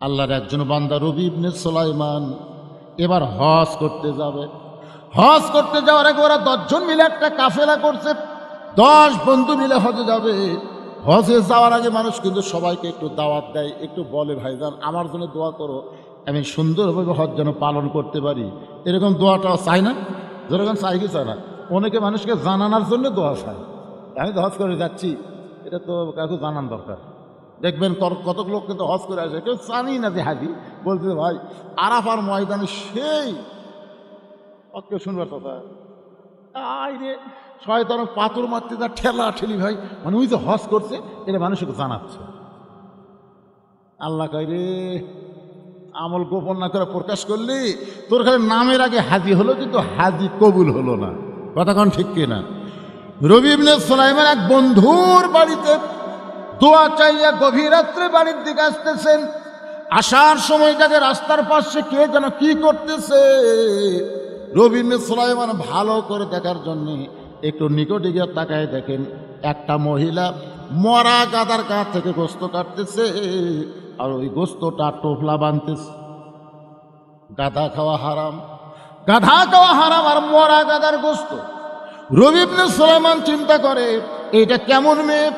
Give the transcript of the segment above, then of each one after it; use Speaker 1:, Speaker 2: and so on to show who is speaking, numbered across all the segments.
Speaker 1: আল্লাহর একজন বান্দা রবি ইবনে সুলাইমান এবার হজ করতে যাবে। হজ করতে যাওয়ার আগে ওরা 10 জন মিলে একটা কাফেলা করছে। 10 বন্ধু মিলে হজে যাবে। হজে যাওয়ার আগে মানুষ কিন্তু সবাইকে একটু দাওয়াত দেয়, একটু বলে ভাইজান আমার জন্য দোয়া করো, আমি সুন্দরভাবে হজ যেন পালন করতে পারি। এরকম দোয়াটাও চাই না? যেরকম চাই কি চায় না? অনেকে মানুষকে জানানোর জন্য দোয়া চায়। আমি তো হজ করে যাচ্ছি, এটা তো কাউকে জানান দরকার। দেখবেন কতক লোক কিন্তু হজ করে আসে, কেউ জানি না যে হাজি বলতে ভাই আরাফার ময়দানে সেই কেউ শুনবার কথা আই রে শয়তান পাথর মারতে যা ঠেলা ঠেলি ভাই, মানে ওই যে হজ করছে এটা মানুষকে জানাচ্ছে। আল্লাহ কয় রে আমল গোপন না করে প্রকাশ করলি তোর খালি নামের আগে হাজি হলো, কিন্তু হাজি কবুল হলো না। কথা কোন ঠিক কিনা? রবি ইবনে সুলাইমান এক বন্ধুর বাড়িতে দোয়া চাইয়া গভীর রাত্রে বাড়ির দিকে আসতেছেন। আসার সময় তাকে রাস্তার পাশে কে যেন কি করতেছে রবি ইবনে সুলাইমান ভালো করে দেখার জন্য একটু নিকটে গিয়ে তাকায় দেখেন একটা মহিলা মরা গাদার গা থেকে গোস্ত কাটতেছে, আর ওই গোস্তটা টোপলা বাঁধতেছে। গাধা খাওয়া হারাম, গাধা খাওয়া হারাম আর মরা গাদার গোস্ত। রবি ইবনে সুলাইমান চিন্তা করে এইটা কেমন মেয়ে,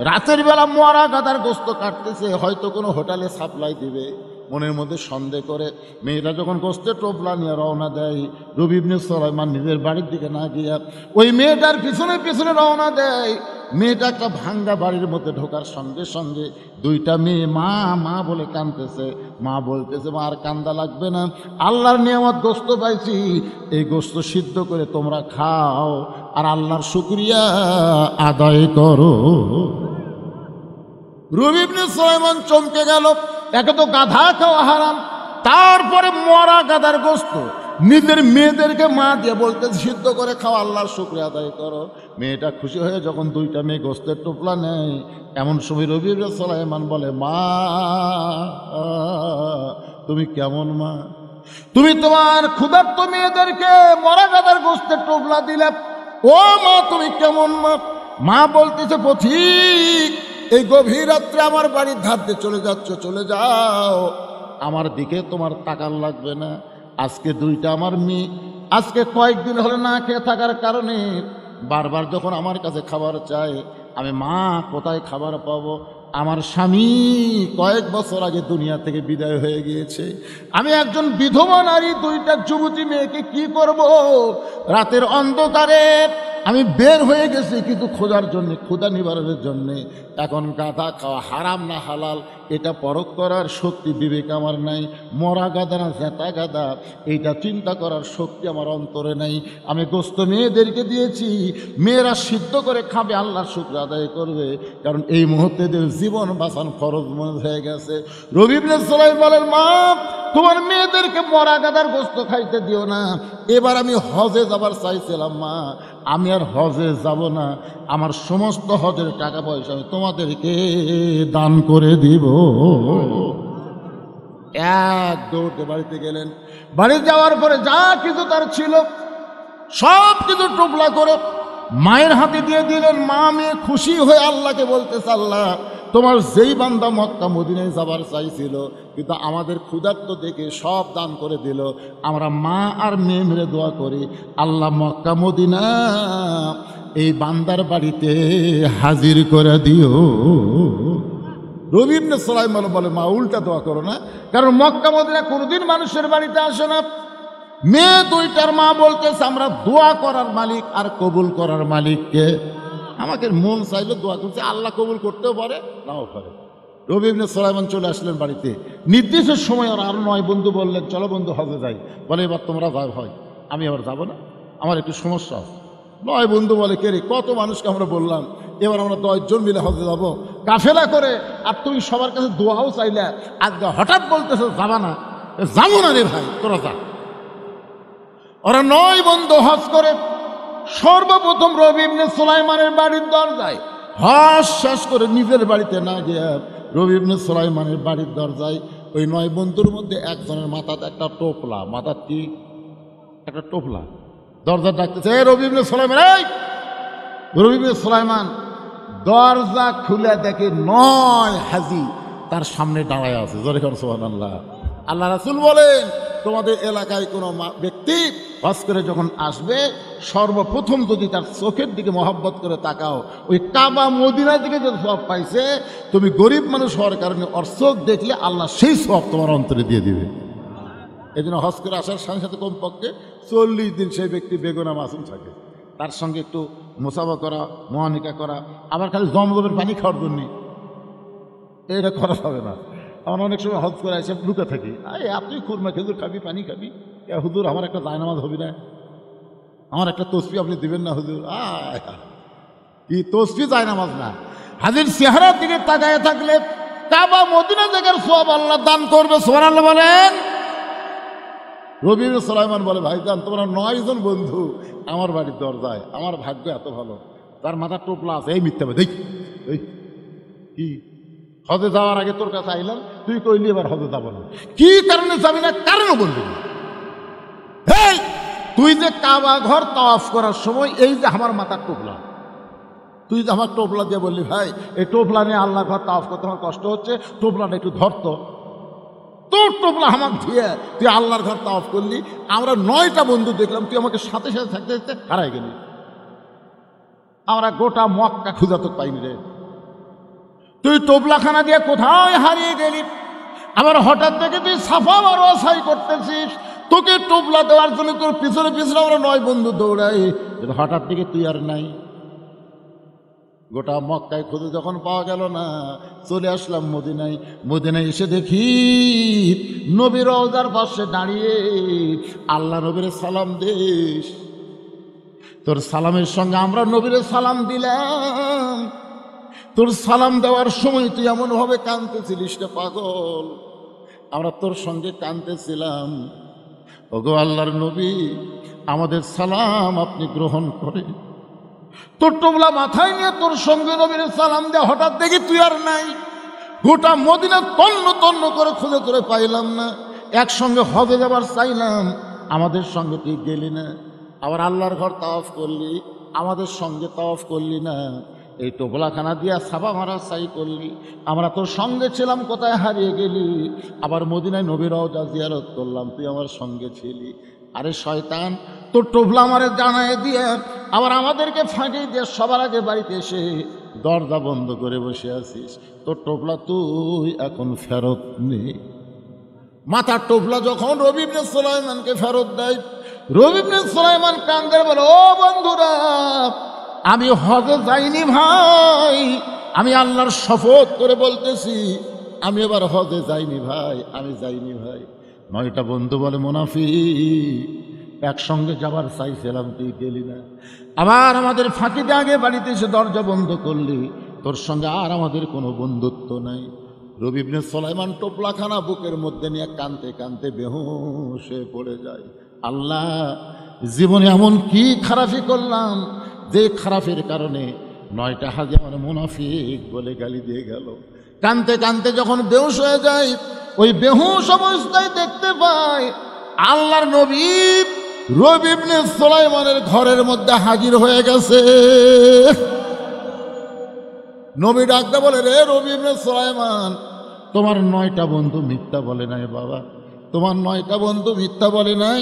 Speaker 1: রাতের বেলা মরা গাদার গোস্ত কাটতেছে, হয়তো কোনো হোটেলে সাপ্লাই দিবে। মনের মধ্যে সন্দেহ করে মেয়েটা যখন গোস্তের টোপলা নিয়ে রওনা দেয়, রবি ইবনে সুলাইমান নিজের বাড়ির দিকে না গিয়া ওই মেয়েটার পিছনে পিছনে রওনা দেয়। মেয়েটা একটা ভাঙ্গা বাড়ির মধ্যে ঢোকার সঙ্গে সঙ্গে দুইটা মেয়ে মা মা বলে কাঁদতেছে। মা বলতেছে মা আর কান্দা লাগবে না, আল্লাহর নিয়ামত গোস্ত পাইছি, এই গোস্ত সিদ্ধ করে তোমরা খাও আর আল্লাহর শুকরিয়া আদায় করো। রবি ইবনে সুলাইমান চমকে গেল, একে তো গাধা খাওয়া হারাম, তারপরে মরা গাধার গোস্ত। নিজের মেয়েদেরকে মা দিয়ে বলতে সিদ্ধ করে খাওয়া, আল্লাহর শুকরিয়া আদায় করো। মেয়েটা খুশি হয়ে যখন দুইটা মেয়ে গোস্তের টোপলা নেয়, এমন সময় রবি ইবনে সুলাইমান বলে মা তুমি কেমন মা, তুমি তোমার ক্ষুধার্ত মেয়েদেরকে মরা গাধার গোস্তের টোপলা দিলে, ও মা তুমি কেমন মা? মা বলতেছে পথিক এই গভীর রাত্রে আমার বাড়ির ধার দিয়ে চলে যাচ্ছ, চলে যাও, আমার দিকে তোমার তাকান লাগবে না। আজকে দুইটা আমার মেয়ে আজকে কয়েকদিন হলে না খেয়ে থাকার কারণে বারবার যখন আমার কাছে খাবার চায়, আমি মা কোথায় খাবার পাবো? আমার স্বামী কয়েক বছর আগে দুনিয়া থেকে বিদায় হয়ে গিয়েছে, আমি একজন বিধবা নারী, দুইটা যুবতী মেয়েকে কি করব? রাতের অন্ধকারে আমি বের হয়ে গেছি কিন্তু খোঁজার জন্যে, ক্ষুধা নিবারণের জন্যে। এখন গাধা খাওয়া হারাম না হালাল এটা পরখ করার শক্তি বিবেক আমার নাই। মরা গাধা না জেতা গাধা এইটা চিন্তা করার শক্তি আমার অন্তরে নাই। আমি গোস্ত মেয়েদেরকে দিয়েছি, মেয়েরা সিদ্ধ করে খাবে, আল্লাহর শুকর আদায় করবে, কারণ এই মুহূর্তে এদের জীবন বাঁচান ফরজ মনে হয়ে গেছে। রবি ইবনে সুলাইমান বলেন মা তোমার মেয়েদেরকে মরা গাধার গোস্ত খাইতে দিও না। এবার আমি হজে যাবার চাইছিলাম মা, আমি আর হজে যাব না, আমার সমস্ত হজের টাকা পয়সা আমি তোমাদেরকে দান করে দিব। এক দৌড়তে বাড়িতে গেলেন। বাড়ি যাওয়ার পরে যা কিছু তার ছিল সব কিছু টুকলা করে মায়ের হাতে দিয়ে দিলেন। মা মেয়ে খুশি হয়ে আল্লাহকে বলতেছে আল্লাহ তোমার যেই বান্দা মক্কা মদিনায় যাবার চাইছিল কিন্তু আমাদের ক্ষুধার্ত দেখে সব দান করে দিল, আমরা মা আর মেয়ে মিলে দোয়া করি আল্লাহ মক্কা মদিনা এই বান্দার বাড়িতে হাজির করে দিও। রবি ইবনে সুলাইমান বলে মা উল্টা দোয়া করো না, কারণ মক্কা মদিনা কোনোদিন মানুষের বাড়িতে আসে না। মেয়ে দুইটার মা বলতেছে আমরা দোয়া করার মালিক আর কবুল করার মালিককে, আমাকে মন চাইলে দোয়া করছে, আল্লাহ কবুল করতেও পারে নাও পারে। রবি ইবনে সুলাইমান চলে আসলেন বাড়িতে। নির্দিষ্ট সময় আর 9 বন্ধু বললেন চলো বন্ধু হজে যাই। বলে এবার তোমরা যাও, হয় আমি আবার যাবো না, আমার একটু সমস্যা আছে। 9 বন্ধু বলে কে রে, কত মানুষকে আমরা বললাম, এবার আমরা 10 জন মিলে হজে যাবো কাফেলা করে, আর তুমি সবার কাছে দোয়াও চাইলে আজকে হঠাৎ বলতেছো যাবা না। যাবো না রে ভাই, তোরা যা। ওরা 9 বন্ধু হজ করে সর্বপ্রথম রবি ইবনে সুলাইমানের বাড়ির দরজায়, হজ শেষ করে নিজের বাড়িতে না গিয়ে রবি ইবনে সুলাইমানের বাড়ির দরজায় ওই 9 বন্ধুর মধ্যে একজনের মাথাতে একটা টোপলা, মাথার কি একটা টোপলা, দরজা ডাকতেছে রবি ইবনে সুলাইমান। এই রবি ইবনে সুলাইমান দরজা খুলে দেখে 9 হাজি তার সামনে দাঁড়ায় আছে। জোরে কর সুবহানাল্লাহ। আল্লাহ রাসূল বলেন, তোমাদের এলাকায় কোনো ব্যক্তি হজ করে যখন আসবে, সর্বপ্রথম যদি তার চোখের দিকে মহব্বত করে তাকাও, ওই কাবা মদিনার দিকে যে সওয়াব পাইছে, তুমি গরিব মানুষ হওয়ার কারণে ওর চোখ দেখলে আল্লাহ সেই সওয়াব তোমার অন্তরে দিয়ে দিবে। এই জন্য হজ করে আসার সাথে সাথে কমপক্ষে 40 দিন সেই ব্যক্তি বেগুনা মাসুম থাকে। তার সঙ্গে একটু মোসাফা করা, মুআনিকা করা, আবার খালি জমজমের পানি খাওয়ার জন্য এটা করা হবে না। আমার অনেক সময় হজ করে এসে লুকে থাকি, আপনি খুরমা খেজুর খাবি, পানি খাবি, হুজুর আমার একটা জায়নামাজ হবি না, আমার একটা তসবি আপনি দিবেন না হুজুর? কি তসবি জায়নামাজ না, হাজির চেহারার দিকে তাকায় থাকলে কাবা মদিনা জায়গার সওয়াব আল্লাহ দান করবে। সুবহানাল্লাহ বলেন। রবি ইবনে সুলাইমান বলে, ভাইজান তোমরা 9 জন বন্ধু আমার বাড়ির দরজায়, আমার ভাগ্য এত ভালো, তার মাথার টোপলা আছে। এই মিথ্যা দেখ, এই কি হজে যাওয়ার আগে তোর কাছে আইলাম, তুই কইলি এবার হজে যাবো না, কি কারণে যাবি না? কারণও বলবি না। এই তুই যে কাবা ঘর তাওয়াফ করার সময় এই যে আমার মাথার টোপলা, তুই যে আমার টোপলা দিয়ে বললি, ভাই এই টোপলা নিয়ে আল্লাহ ঘর তাওয়াফ করতে আমার কষ্ট হচ্ছে, টোপলাটা একটু ধরতো। তোর টোপলা আমাকে দিয়ে তুই আল্লাহর ঘর তাওয়াফ করলি, আমরা 9টা বন্ধু দেখলাম, তুই আমাকে সাথে সাথে থাকতে থাকতে হারাই গেলি। আমরা গোটা মক্কা খুঁজা তো পাইনি রে, তুই টোপলাখানা দিয়ে কোথায় হারিয়ে গেলি। আবার হঠাৎ থেকে তুই সাফা মারোয়া সাই করতেছিস, তোকে টোপলা দেওয়ার জন্য তোর পিছনে পিছনে আমরা 9 বন্ধু দৌড়াই, হঠাৎ থেকে তুই আর নাই। গোটা মক্কায় খুঁজে যখন পাওয়া গেল না, চলে আসলাম মদিনায়। মদিনায় এসে দেখি নবী রওজার পাশে দাঁড়িয়ে আল্লাহ নবীর সালাম দিস। তোর সালামের সঙ্গে আমরা নবীর সালাম দিলাম। তোর সালাম দেওয়ার সময় তুই এমনভাবে কাঁদতেছিলিস রে পাগল, আমরা তোর সঙ্গে কাঁদতেছিলাম। ওগো আল্লাহর নবী, আমাদের সালাম আপনি গ্রহণ করে। তোর টোপলা মাথায় নিয়ে তোর সঙ্গে নবীর সালাম দেয়া, হঠাৎ দেখি তুই আর নাই। গোটা মদিনা তন্ন তন্ন করে খুঁজে তোরে পাইলাম না। একসঙ্গে হজে যাবার চাইলাম, আমাদের সঙ্গে তুই গেলি না। আবার আল্লাহর ঘর তাওয়াফ করলি, আমাদের সঙ্গে তাওয়াফ করলি না। এই টোপলাখানা দিয়া সাবা মারা সাই করলি, আমরা তোর সঙ্গে ছিলাম, কোথায় হারিয়ে গেলি। আবার মদিনায় নবীর রওজা জিয়ারত করলাম, তুই আমার সঙ্গে ছিলি। আরে শয়তান, তোর টোপলা আমারে জানায় দিয়ে আবার আমাদেরকে ফাঁকি দিয়ে সবার আগে বাড়িতে এসে দরজা বন্ধ করে বসে আছিস। তোর টোপলা তুই এখন ফেরত নে। মাথার টোপলা যখন রবি ইবনে সুলাইমানকে ফেরত দেয়, রবি ইবনে সুলাইমান কান্দে বলে, ও বন্ধুরা, আমি হজে যাইনি ভাই, আমি আল্লাহর শপথ করে বলতেছি, আমি এবার হজে যাইনি ভাই, আমি যাইনি ভাই। 9টা বন্ধু বলে, মুনাফিক, একসঙ্গে যাবার চাইছিলাম, তুই গেলি না। আবার আমাদের ফাঁকি দিয়ে আগে বাড়িতে এসে দরজা বন্ধ করলি, তোর সঙ্গে আর আমাদের কোনো বন্ধুত্ব নাই। রবি ইবনে সুলাইমান টোপলাখানা বুকের মধ্যে নিয়ে কাঁদতে কাঁদতে বেহুশ হয়ে পড়ে যায়। আল্লাহ, জীবনে এমন কি খারাপি করলাম যে খারাপের কারণে 9টা হাজি আমার মুনাফিক বলে গালি দিয়ে গেল। কাঁদতে কাঁদতে যখন বেহুশ হয়ে যায়, ওই বেহুশ অবস্থায় দেখতে পায় আল্লাহর নবী রবি ইবনে সুলাইমানের ঘরের মধ্যে হাজির হয়ে গেছে। নবী ডাকতে বলে, রে রবি ইবনে সুলাইমান, তোমার 9টা বন্ধু মিথ্যা বলে নাই বাবা, তোমার 9টা বন্ধু মিথ্যা বলে নাই।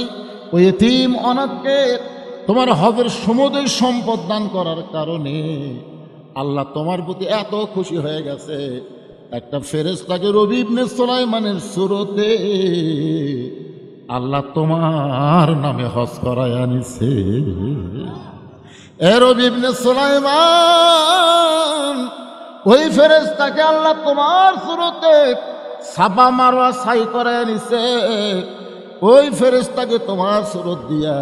Speaker 1: ওই এতিম অনাথকে তোমার হজের সমুদয় সম্পদ দান করার কারণে আল্লাহ তোমার প্রতি এত খুশি হয়ে গেছে, একটা ফেরেশতাকে রবি ইবনে সুলাইমানের সুরতে আল্লাহ তোমার নামে হজ করায় আনিছে। এ রবি ইবনে সুলাইমান, ওই ফেরেশতাকে আল্লাহ তোমার সুরতে সাবা মারওয়া সাই করায় আনিছে। ওই ফেরেশতাকে তোমার সুরত দিয়া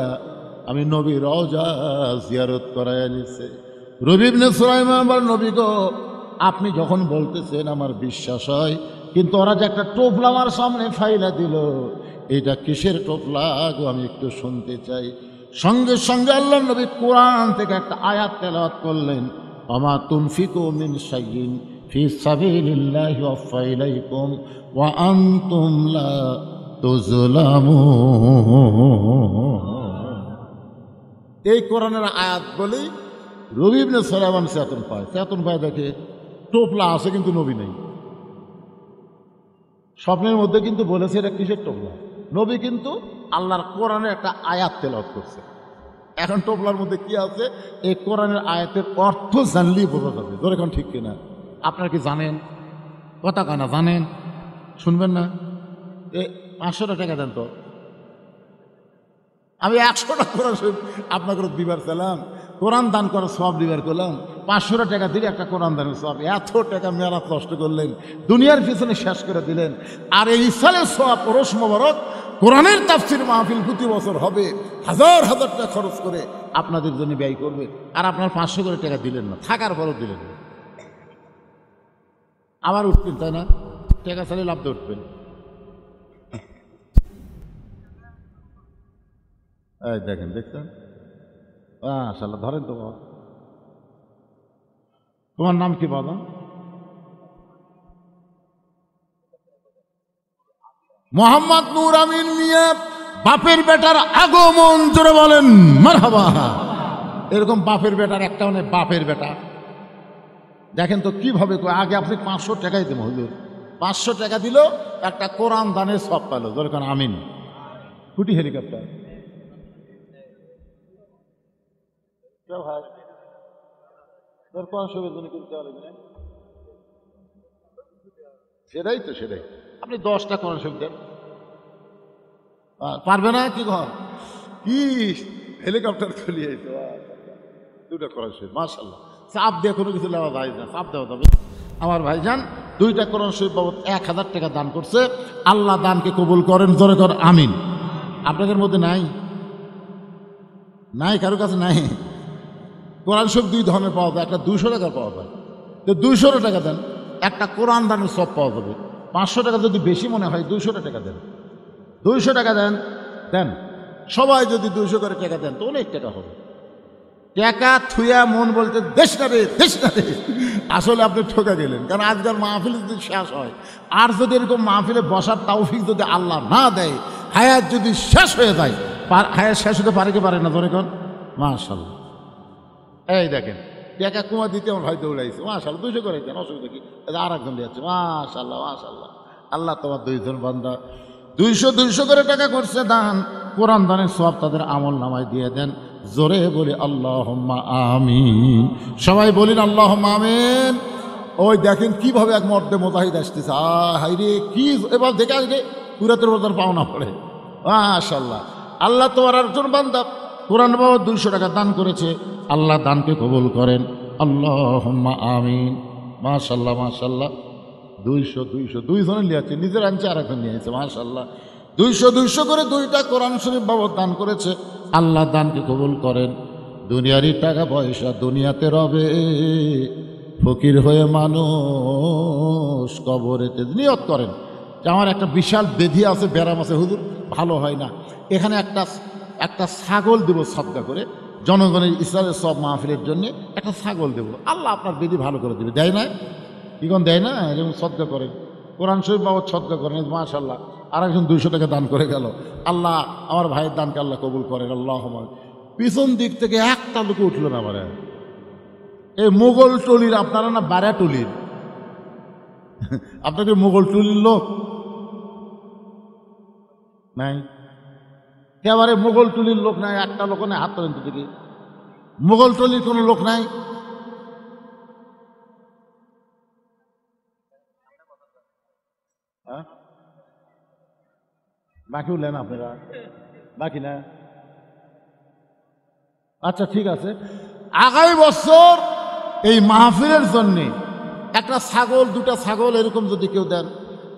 Speaker 1: আমি নবী রওজা জিয়ারত করায় আনিছে। রবি ইবনে সুলাইমান বল, নবী গো, আপনি যখন বলতেছেন আমার বিশ্বাস হয়, কিন্তু ওরা যে একটা টোপলা আমার সামনে ফাইলা দিল, এটা কিসের টোপলা গো, আমি একটু শুনতে চাই। সঙ্গে সঙ্গে আল্লাহ নবী কোরআন থেকে একটা আয়াত তেলাওয়াত করলেন, ওমা তুনফিকু মিন শাইইন ফি সাবিলিল্লাহি ওয়াফা ইলাইকুম ওয়া আনতুম লা তুযলামুন। এই কোরআনের আয়াত বলেই রবি ইবনে সুলাইমান চেতন পায়। চেতন পায় দেখে টোপলা আছে কিন্তু নবী নেই। স্বপ্নের মধ্যে কিন্তু বলেছে এটা কিসের টোপলা। নবী কিন্তু আল্লাহর কোরআনের একটা আয়াত তেলাওয়াত করছে। এখন টোপলার মধ্যে কি আছে এই কোরআনের আয়াতের অর্থ জানলেই বোঝা যাবে। ধরে এখন ঠিক কিনা? আপনারা কি জানেন? কথা কানা জানেন? শুনবেন না? 500 টাকা দেন তো, আমি 100 টাকা কোরআন শরীফ আপনাকে দিবার চালাম, কোরআন দান করার সব দিবার করলাম। 500 টাকা দিলে একটা কোরআন দানের সব, এত টাকা মেয়ারাত নষ্ট করলেন, দুনিয়ার পিছনে শেষ করে দিলেন। আর এই সালের সব পরশ মোবারক কোরআনের তাফসীর মাহফিল প্রতি বছর হবে, হাজার হাজার টাকা খরচ করে আপনাদের জন্য ব্যয় করবে, আর আপনার 500 করে টাকা দিলেন না, থাকার পরও দিলেন না। আবার উঠবেন, তাই না? টাকা চালিয়ে লাভ দিয়ে উঠবেন। এই দেখেন, দেখছেন? মাশাআল্লাহ। ধরেন তো বাবা, তোমার নাম কি বাবা? মোহাম্মদ নূর আমিন মিয়া। বাপের বেটার আগমন, জোরে বলেন মারহাবা। এরকম বাপের বেটার একটা মানে বাপের বেটা দেখেন তো কিভাবে। আগে আপনি 500 টাকাই দেবো হুজুর, 500 টাকা দিল, একটা কোরআন দানের সব পেল। জোরে কোন আমিন। কুটি হেলিকপ্টার সেটাই তো, সেটাই। আপনি 10টা কোরআন শরীফ দেন, পারবে না কি ঘর কি হেলিকপ্টার চলিয়ে 2টা কোরআন শরীফ, মাশাআল্লাহ। চাপ দিয়ে কোনো কিছু নেওয়া যায় না, চাপ দেওয়া যাবে। আমার ভাইজান 2টা কোরআন শরীফ বাবদ 1000 টাকা দান করছে। আল্লাহ দানকে কবুল করেন, জোরে কর আমিন। আপনাদের মধ্যে নাই? নাই, কারো কাছে নাই? কোরআন শরীফ 2 ধরনের পাওয়া যায়, একটা 200 টাকার পাওয়া যায়। তো 200 টাকা দেন, একটা কোরআন দানের সব পাওয়া যাবে। 500 টাকা যদি বেশি মনে হয় 200 টাকা দেন, 200 টাকা দেন, দেন। সবাই যদি 200 করে টাকা দেন তো অনেক টাকা হবে। টাকা থুয়া মন বলতে দেশ না রে, দেশ না রে। আসলে আপনি ঠকে গেলেন, কারণ আজকাল মাহফিল যদি শেষ হয়, আর যদি এরকম মাহফিলে বসার তৌফিক যদি আল্লাহ না দেয়, হায়াত যদি শেষ হয়ে যায়, হায়াত শেষ হতে পারে কি পারে না? ধরে কোন মাশাআল্লাহ। এই দেখেন, টাকা কুমা দিতে আমার ভাই দৌড়াইছে, মাশাআল্লাহ। 200 করে দেন, অসুবিধা কি? আর একজন দিয়েছে, মাশাআল্লাহ মাশাআল্লাহ। আল্লাহ তোমার 2জন বান্দা 200 করে টাকা করছে দান, কোরআন দানের সওয়াব তাদের আমল নামায় দিয়ে দেন। জোরে বলি আল্লাহুম্মা আমিন। সবাই বলেন আল্লাহুম্মা আমিন। ওই দেখেন কিভাবে এক মর্দে মুজাহিদ আসতেছে। হাই রে, কি এবার দেখে আসবে কুরাতের বাজার পাওনা পড়ে। মাশাআল্লাহ। আল্লাহ তোমার একজন বান্দা কোরআন বাবদ 200 টাকা দান করেছে, আল্লাহ দানকে কবুল করেন, আল্লাহুম্মা আমিন। মাশাআল্লাহ মাশাআল্লাহ। 200 2জনে নিয়েছে, নিজের আনছে আর একজন নিয়েছে, মাশাআল্লাহ। 200 করে 2টা কোরআন শরীফ বাবদ দান করেছে, আল্লাহ দানকে কবুল করেন। দুনিয়ারই টাকা পয়সা দুনিয়াতে রবে, ফকির হয়ে মানুষ কবরেতে। নিয়ত করেন যে আমার একটা বিশাল বেধি আছে, ব্যারাম আছে, হুজুর ভালো হয় না, এখানে একটা ছাগল দেব সদকা করে, জনগণের ইসলামের সব মাহফিলের জন্য একটা ছাগল দেব, আল্লাহ আপনার বেধি ভালো করে দেবে। দেয় না? কি কোন দেয় না? এরকম সদকা করেন, কোরআন শরীফ বাবদ সদকা করেন, মাশাআল্লাহ। আর একজন 200 টাকা দান করে গেল, আল্লাহ আমার ভাইয়ের দানকে আল্লাহ কবুল করেন, আল্লাহ। পিছন দিক থেকে একটা লোক উঠলো না। আবার এই মোগল টলির, আপনারা না বারা টলির, আপনাকে মোগল টলির লোক নাই? একেবারে মোগল টলির লোক নাই, একটা লোক নাই। হাত তোলেন তো দেখি, মোগল টলির কোনো লোক নাই? বাকি উঠলেন আপনারা? বাকি না? আচ্ছা ঠিক আছে, আগামী বছর এই মাহফিলের জন্যে একটা ছাগল, 2টা ছাগল এরকম যদি কেউ দেন,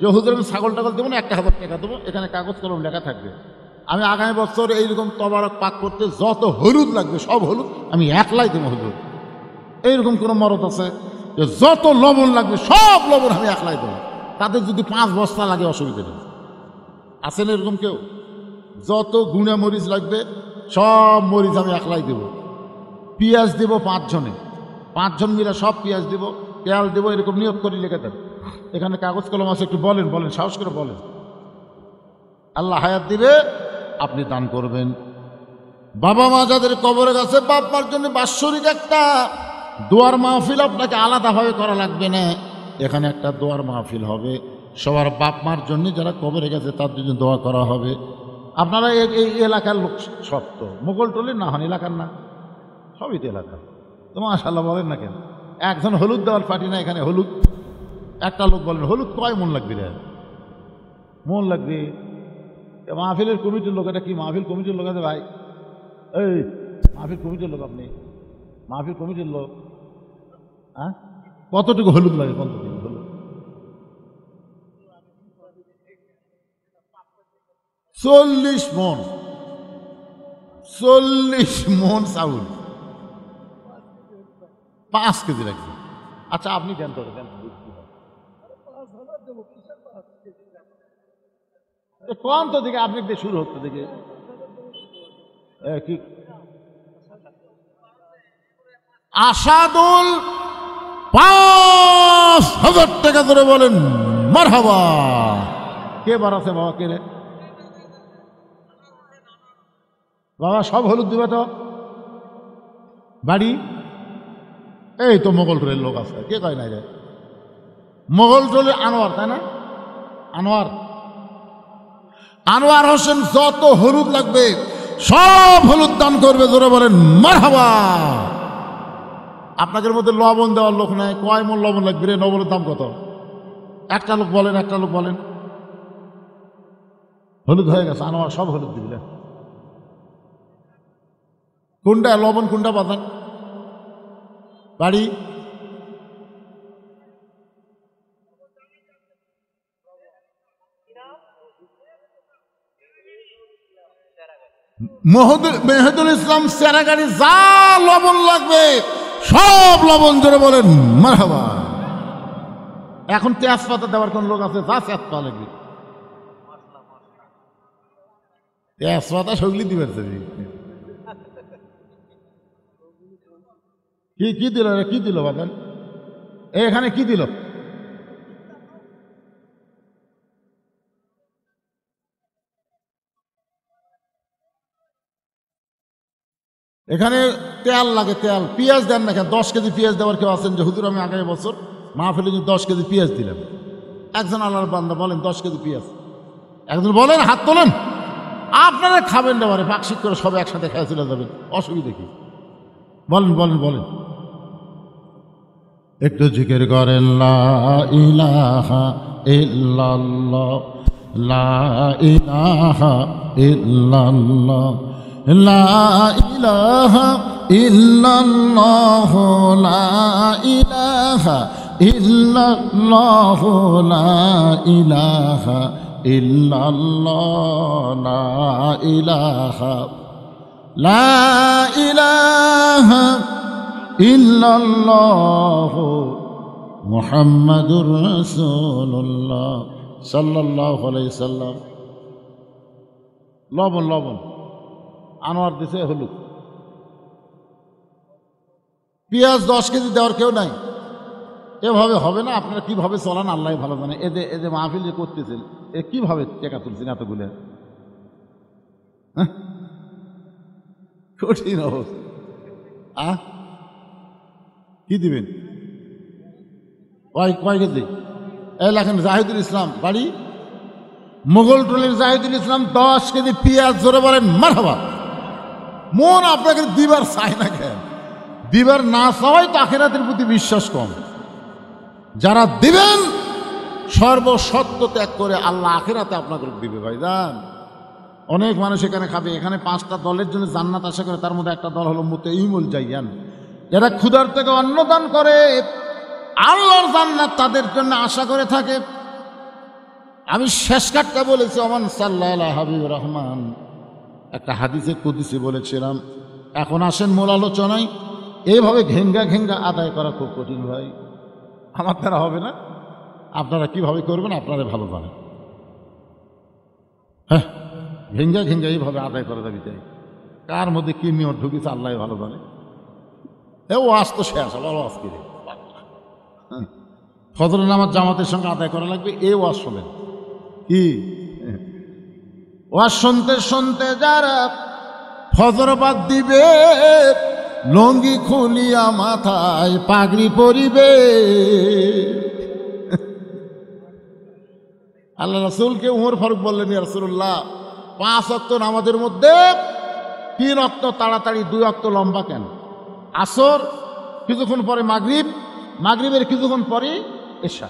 Speaker 1: যে হুজুর আমি ছাগল টাগল দেবো না, 1000 টাকা দেবো, এখানে কাগজ কলম লেখা থাকবে, আমি আগামী বছর এইরকম তবারক পাক করতে যত হলুদ লাগবে সব হলুদ আমি একলাই দেবো হুজুর। এইরকম কোনো মরদ আছে যে যত লবণ লাগবে সব লবণ আমি একলাই দেবো, তাদের যদি 5 বস্তা লাগে অসুবিধা নেই? আছেন এরকম কেউ? যত গুঁড়া মরিচ লাগবে সব মরিচ আমি একলাই দেব। পেঁয়াজ দেব 5 জনে, 5 জন মিলে সব পেঁয়াজ দেব, তেল দেবো, এরকম নিয়ত করে লিখে দেন। এখানে কাগজ কলম আছে, একটু বলেন, বলেন, সাহস করে বলেন। আল্লাহ হায়াত দিবে, আপনি দান করবেন। বাবা মা যাদের কবরে গেছে, বাপ মার জন্য বাৎসরিক একটা দোয়ার মাহফিল আপনাকে আলাদাভাবে করা লাগবে না, এখানে একটা দোয়ার মাহফিল হবে। সবার বাপ মার জন্য যারা কবরে গেছে তার জন্য দোয়া করা হবে। আপনারা এই এলাকার লোক সব তো মোগলটলির না হন, এলাকার না, সবই তো এলাকার। তো মাশাআল্লাহ বলেন না কেন? একজন হলুদ দেওয়ার পার্টি না এখানে, হলুদ একটা লোক বলেন হলুদ কয় মন লাগবে রে? মন লাগবে? মাহফিলের কমিটির লোক, এটা কি মাহফিল কমিটির লোক আছে ভাই? এই মাহফিল কমিটির লোক আপনি? মাহফিল কমিটির লোক, হ্যাঁ কতটুকু হলুদ লাগে? কতটুকু হলুদ? 40 মন, 40 মন চাউল 5 কেজি লাগবে। আচ্ছা আপনি দেন তো, দেন কোন তো দিকে আপনি দিয়ে শুরু হতো দেখে কি আসাদুল 5,000 টাকা ধরে বলেন মারহাবা। কে বাড়াছে বাবা? কে রে বাবা? সব হলুদ দিবে তো বাড়ি? এই তো মোগলটলের লোক আছে, কে কয় নাই রে? মোগলটলের আনোয়ার, তাই না? আনোয়ার, আনোয়ার হোসেন যত হলুদ লাগবে সব হলুদ দান করবে, ধরে বলেন মারহাবা। আপনাদের মধ্যে লবণ দেওয়ার লোক নাই, কয় মন লবণ লাগবে রে? লবণের দাম কত? একটা লোক বলেন, একটা লোক বলেন। হলুদ হয়ে গেছে, আনোয়ার সব হলুদ দিবে। কোনটা লবণ, কোনটা বাদান? বাড়ি মেহেদুল ইসলাম সেরাগাড়ি, যা লবণ লাগবে সব লবণ ধরে বলেন মারহাবা। এখন তেজপাতা দেওয়ার কোন লোক আছে? যা তেজপাতা লাগবে, তেজপাতা সগলি দিবে। কি দিল রে? কি দিল বাদান? এখানে কি দিল? এখানে তেল লাগে, তেল। পেঁয়াজ দেন না কেন? 10 কেজি পেঁয়াজ দেওয়ার কেউ আছেন যে হুজুর আমি আগামী বছর মাহফিলে 10 কেজি পেঁয়াজ দিলাম? একজন আল্লাহর বান্দা বলেন 10 কেজি পেঁয়াজ, একজন বলেন, হাত তোলেন। আপনারা খাবেন না, বাক্সিক করে সব একসাথে খেয়ে চলে যাবেন, অসুবিধা কি? বলেন বলেন বলেন, একটু জিকির করেন লা ইলাহা ইল্লাল্লাহ, লা ইলাহা ইল্লাল্লাহ, লা ইলাহা ইল্লাল্লাহ, লা ইলাহা ইল্লাল্লাহ, লা ইলাহা ইল্লাল্লাহ, লা ইলাহা, লা ইলাহা ইল্লাল্লাহ মুহাম্মাদুর রাসূলুল্লাহ সাল্লাল্লাহু আলাইহি সাল্লাম। লবণ লবণ আনোয়ার দিছে হলুদ। পেঁয়াজ 10 কেজি দেওয়ার কেউ নাই। এভাবে হবে না। আপনারা কিভাবে চলান আল্লাহ ভালো জানে। এদের মাহফিল যে করতেছেন এ কিভাবে টাকা তুলছেন এতগুলো? কঠিন অবস্থা। কি দিবেন? কয় কেজি? এই লেখেন জাহিদুল ইসলাম, বাড়ি মোগলটলির জাহিদুল ইসলাম, 10 কেজি পেঁয়াজ জোরে বলেন মারহাবা। মন আপনাকে দিবার চায় না কেন? দিবার না চাওয়াই তো আখিরাতের প্রতি বিশ্বাস কম। যারা দিবেন সর্বসত্য ত্যাগ করে আল্লাহ আখিরাতে আপনাদের দিবে ভাইজান। অনেক মানুষ এখানে খাবে। এখানে 5টা দলের জন্য জান্নাত আশা করে, তার মধ্যে একটা দল হলো মুতাইমুল জাইয়ান, যারা ক্ষুধার থেকে অন্নদান করে আল্লাহর জান্নাত তাদের জন্য আশা করে থাকে। আমি শেষ কাটটা বলেছি ওমান সাল্লাল্লাহু হাবিবুর রহমান, একটা হাদিসে কুদসি বলেছিলাম। এখন আসেন মূল আলোচনায়। এইভাবে ঘেঙ্গা ঘেঙ্গা আদায় করা খুব কঠিন ভাই, আমার দ্বারা হবে না। আপনারা কিভাবে করবেন আপনারা ভালো জানেন। হ্যাঁ, ঘেঙ্গা ঘেঙ্গা এইভাবে আদায় করা যাবে চাই। কার মধ্যে কি নিয়ত ঢুকেছে আল্লাহ ভালো জানে। ও আজ তো শেষ, আবার ওয়াজ করে ফজরের নামাজ জামাতের সঙ্গে আদায় করা লাগবে। এ ওয়াজ শোনেন কি? ওয়াজ শুনতে শুনতে যারা ফজর বাদ দিবে, লঙ্গি খুলিয়া মাথায় পাগড়ি পরিবে, আল্লাহ রাসূলকে উমর ফারুক বললেন, ইয়া রাসূলুল্লাহ, 5 ওয়াক্ত নামাজের মধ্যে 3 ওয়াক্ত তাড়াতাড়ি, 2 ওয়াক্ত লম্বা কেন? আসর, কিছুক্ষণ পরে মাগরিব, মাগরিবের কিছুক্ষণ পরে এশা,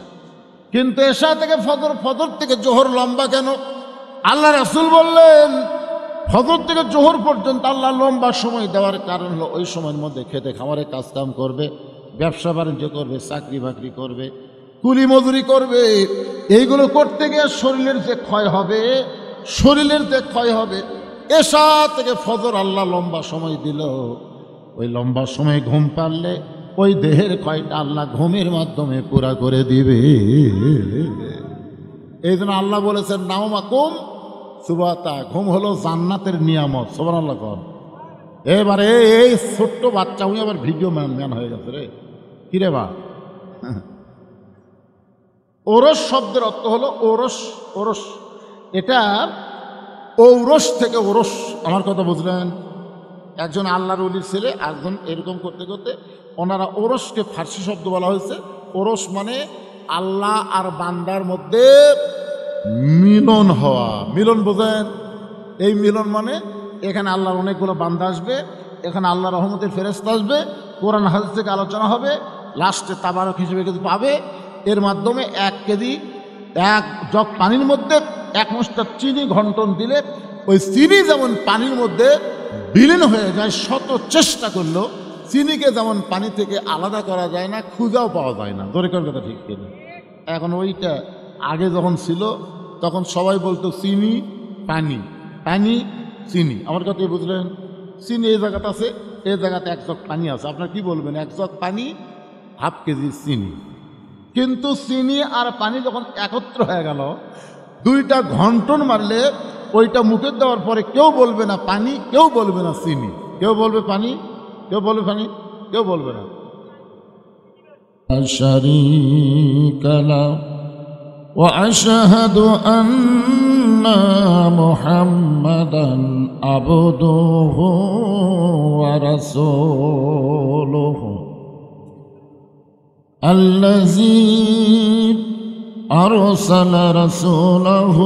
Speaker 1: কিন্তু এশা থেকে ফজর, ফজর থেকে জোহর লম্বা কেন? আল্লাহ রাসূল বললেন, ফজর থেকে জোহর পর্যন্ত আল্লাহ লম্বা সময় দেওয়ার কারণ হলো ওই সময়ের মধ্যে খেতে খামারে কাজকাম করবে, ব্যবসা বাণিজ্য করবে, চাকরি বাকরি করবে, কুলি মজুরি করবে। এইগুলো করতে গিয়ে শরীরের যে ক্ষয় হবে, শরীরের যে ক্ষয় হবে, এশা থেকে ফজর আল্লাহ লম্বা সময় দিল। ওই লম্বা সময় ঘুম পারলে ওই দেহের ক্ষয়টা আল্লাহ ঘুমের মাধ্যমে পুরা করে দিবে। এই জন্য আল্লাহ বলেছেন, নাওমাকুম সুবাতা, ঘুম হলো জান্নাতের নিয়ামত। সুবহানাল্লাহ কর। এবারে এই ছোট্ট বাচ্চা, উনি আবার ভিডিও ম্যান হয়ে গেছে রে, কিরে বা? ওরস শব্দের অর্থ হলো ওরস, ওরস, এটা ঔরস থেকে ওরস। আমার কথা বুঝলেন? একজন আল্লাহর ওলির ছেলে, একজন এরকম করতে করতে ওনারা ওরসকে ফার্সি শব্দ বলা হয়েছে। ওরস মানে আল্লাহ আর বান্দার মধ্যে মিলন হওয়া। মিলন বোঝেন? এই মিলন মানে এখানে আল্লাহর অনেকগুলো বান্দা আসবে, এখানে আল্লাহ রহমতের ফেরেশতা আসবে, কোরআন হাদিস থেকে আলোচনা হবে, লাস্টে তাবারক হিসেবে কিছু পাবে। এর মাধ্যমে 1 কেজি 1 জগ পানির মধ্যে 1 মুষ্টা চিনি ঘন্টন দিলে ওই চিনি যেমন পানির মধ্যে বিলীন হয়ে যায়, শত চেষ্টা করলেও চিনিকে যেমন পানি থেকে আলাদা করা যায় না, খুঁজাও পাওয়া যায় না। দরকার কথা ঠিক কিনা? এখন ওইটা আগে যখন ছিল তখন সবাই বলতো চিনি পানি, পানি চিনি। আমার কথা বুঝলেন? চিনি এই জায়গাতে আছে, এই জায়গাতে 1 জগ পানি আছে। আপনার কি বলবেন? 1 জগ পানি, 1/2 কেজি চিনি। কিন্তু চিনি আর পানি যখন একত্র হয়ে গেল, 2টা ঘন্টন মারলে ওইটা মুখে দেওয়ার পরে কেউ বলবে না পানি, কেউ বলবে না চিনি, কেউ বলবে পানি, কেউ বলবে পানি, কেউ বলবে না। শারীকা লাহু ওয়া আশহাদু আন্না মুহাম্মাদান আবদুহু ওয়া রাসূলুহু আল্লাযী أرسل رسوله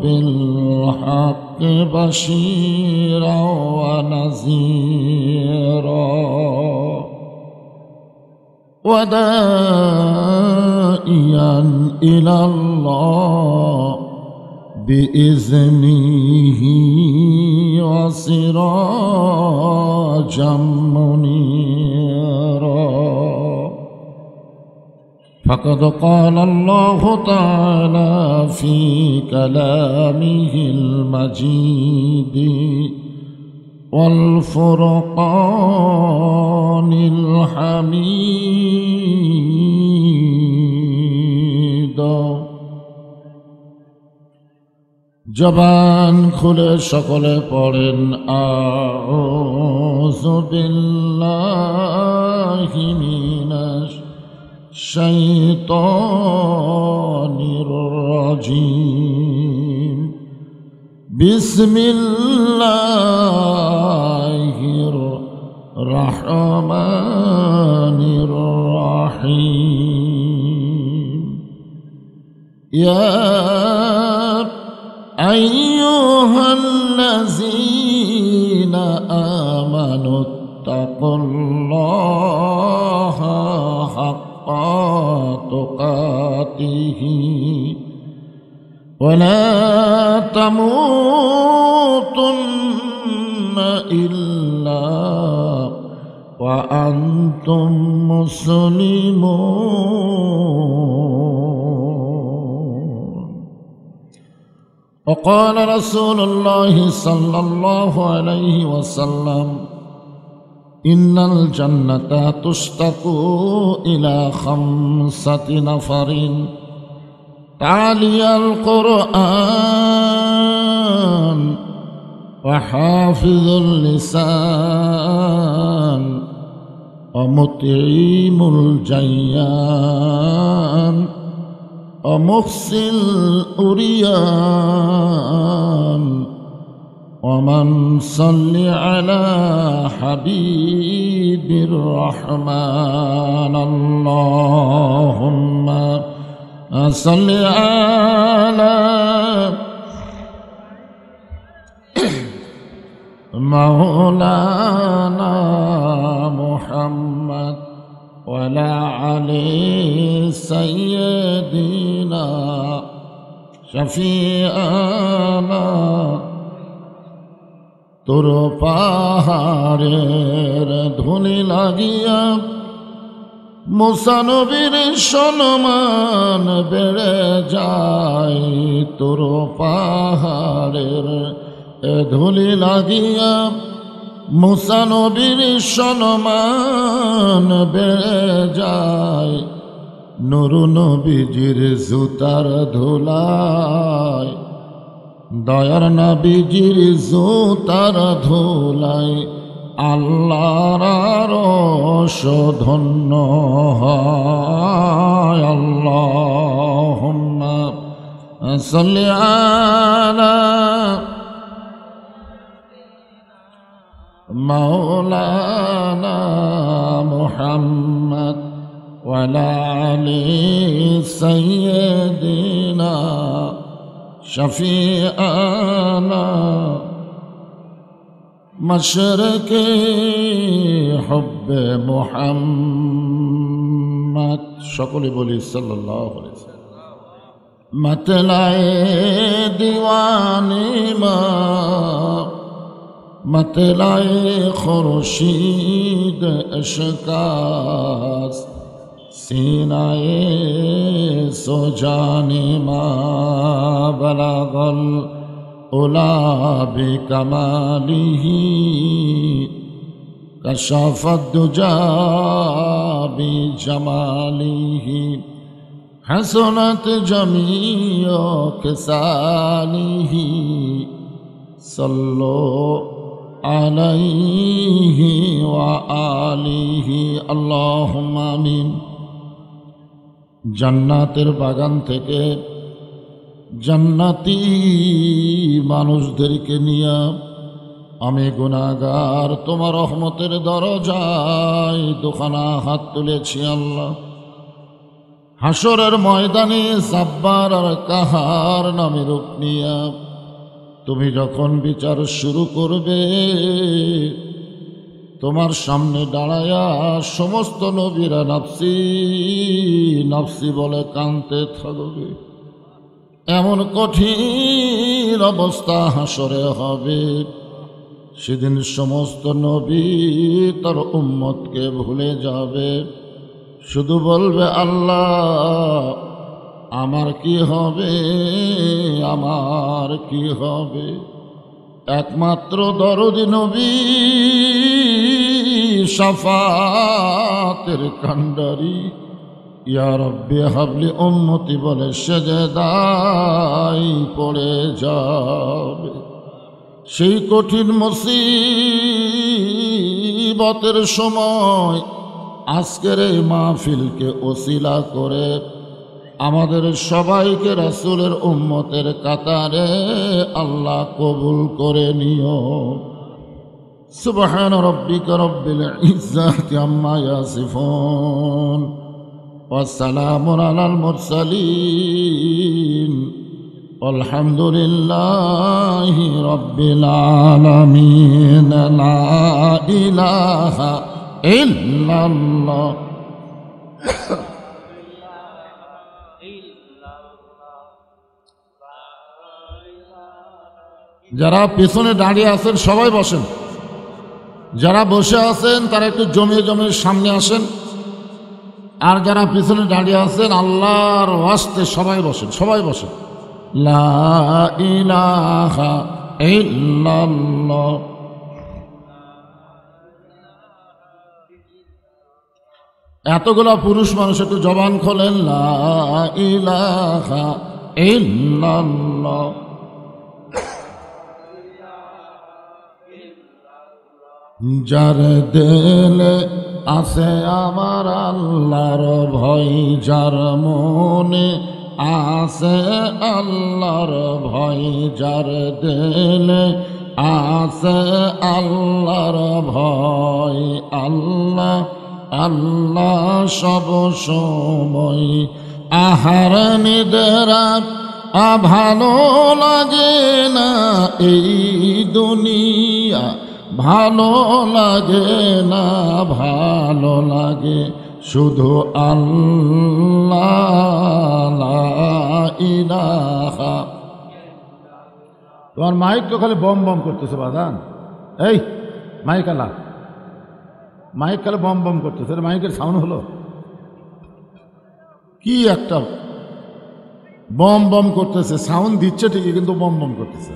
Speaker 1: بالحق بشيرا ونذيرا وداعيا إلى الله بإذنه وسراجا منيرا فقد قال الله تعالى في كلامه المجيد والفرقان الحميد। জবান খুলে সকলে পড়েন আউযু বিল্লাহি মিনাশ শাইতানির রাজিম। বিসমিল্লাহির রহমানির রহিম। ইয়া আইয়ুহাল্লাযীনা আমানুত্তাকুল্লাহা হাক্কা তুকাতিহি ওয়া লা তামুতুন্না ইল্লা ওয়া আনতুম মুসলিমুন। وقال رسول الله صلى الله عليه وسلم إن الجنة تشتاق إلى 5 نفر: تعالي القرآن وحافظ اللسان ومطعم الجيان ومخزي الأريان ومن صل على حبيب الرحمن اللهم صل على مولانا محمد وعلى آل سيدنا شفيعنا তোর পাহাড়ের ধুলি লাগিয়া মুসা নবীর সম্মান বেড়ে যায় তোর পাহাড়ের ধুলি লাগিয়া মুসা নবীর সম্মান বেড়ে যায় নূর নবীজির জুতার ধুলায় দয়ার নবীজির জুতার ধুলায় আল্লাহর আরশ ধন্য হয় আল্লাহুম্মা সাল্লি আলা মাওলানা মুহাম্মদ ওয়া আলা আলি সাইয়্যিদিনা শফিআনা মশরকে হুব্বে মুহাম্মদ সকলে বলি সাল্লাল্লাহু আলাইহি ওয়াসাল্লাম মতলায়ে দিওয়ানি মা মতলায়ে খুরশীদ ইশকাস সিনায়ে সুজানি মা বলাগল উলা বিকামালিহি কাশাফাদ দুজা বিজামালিহি হাসনাত জামিউ খিসালিহি সাল্লু আলাইহি ওয়া আলিহি আল্লাহুম্মা আমিন। জান্নাতের বাগান থেকে জান্নাতি মানুষদেরকে নিয়ে আমি গুনাহগার তোমার রহমতের দরজায় দুখানা হাত তুলেছি আল্লাহ। হাসরের ময়দানে সাব্বার আর কাহার নামে রূপ নিয়া তুমি যখন বিচার শুরু করবে তোমার সামনে দাঁড়ায়া সমস্ত নবীরা নাফসি নাফসি বলে কাঁদতে থাকবে। এমন কঠিন অবস্থা হাসরে হবে, সেদিন সমস্ত নবী তার উম্মতকে ভুলে যাবে, শুধু বলবে আল্লাহ আমার কি হবে, আমার কি হবে। একমাত্র দরদি নবী শাফাতের কান্ডারি ইয়া রব্বি হাবলি উম্মতি বলে সেজদায় পড়ে যাবে। সেই কঠিন মুসিবতের সময় আজকের এই মাহফিলকে ওসিলা করে আমাদের সবাইকে রাসূলের উম্মতের কাতারে আল্লাহ কবুল করে নিও। সুবহান রাব্বিকা রব্বিল ইজ্জাতি আম্মা ইয়াসিফুন ওয়া সালামুন আলাল মুরসালিন আলহামদুলিল্লাহি রাব্বিল আলামিন। লা ইলাহা ইল্লাল্লাহ। যারা পেছনে দাঁড়িয়ে আছেন সবাই বসেন, যারা বসে আছেন তারা একটু জমে জমে সামনে আসেন, আর যারা পিছনে দাঁড়িয়ে আছেন আল্লাহর ওয়াস্তে সবাই বসেন, সবাই বসেন। লা ইলাহা ইল্লাল্লাহ। এতগুলা পুরুষ মানুষ একটু জবান খোলেন, লা ইলাহা ইল্লাল্লাহ। যার দিলে আছে আমার আল্লাহর ভয়, যার মনে আছে আল্লাহর ভয়, যার দিলে আছে আল্লাহর ভয়, আল্লাহ আল্লাহ সব সময় আহার নিদ্রা ভালো লাগে না এই দুনিয়া, ভালো লাগে না, ভালো লাগে শুধু আল্লাহ লা ইলাহা। তোমার মাইক তো খালি বম বম করতেছে বাজান, এই মাইক আলা, মাইক খালি বম বম করতেছে, মাইকের সাউন্ড হলো কি একটা বম বম করতেছে, সাউন্ড দিচ্ছে ঠিকই কিন্তু বম বম করতেছে।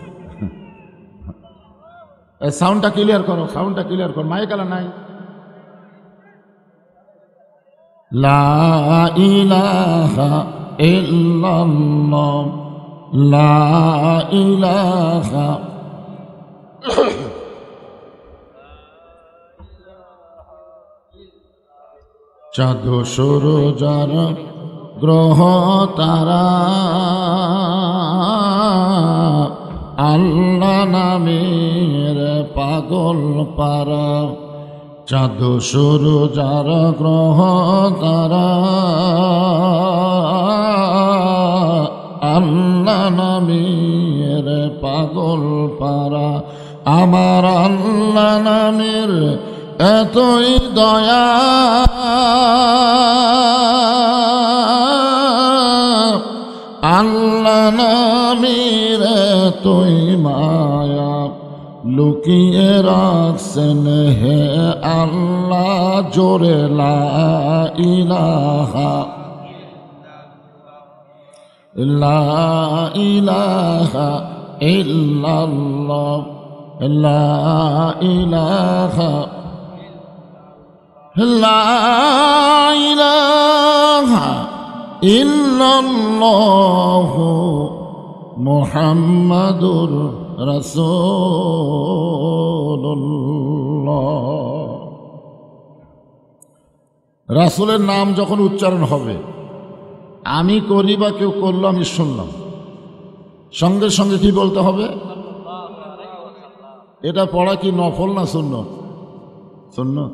Speaker 1: এই সাউন্ডটা ক্লিয়ার করো, সাউন্ডটা ক্লিয়ার করো, মাইক আলা নাই। লা ইলাহা ইল্লাল্লাহ, লা ইলাহা। চাঁদ সূরজ আর গ্রহ তারা আল্লাহ নামের পাগল পারা। চাঁদ সূরজ আর গ্রহ তারা আল্লাহ নামের পাগল পারা। আমার আল্লাহ নামের এতই দয়া, আল্লাহ নামের এতই মায়া, লুকিয়ে রাখছেন হে আল্লাহ জোরে লা ইলাহা, লা ইলাহা ইল্লাল্লাহ, লা ইলাহা, লা ইলাহা ইল্লাল্লাহ মুহাম্মাদুর রাসূলুল্লাহ। রাসূলের নাম যখন উচ্চারণ হবে, আমি করি বা কেউ করলো আমি শুনলাম, সঙ্গে সঙ্গে কি বলতে হবে? এটা পড়া কি নফল না সুন্নত? সুন্নত।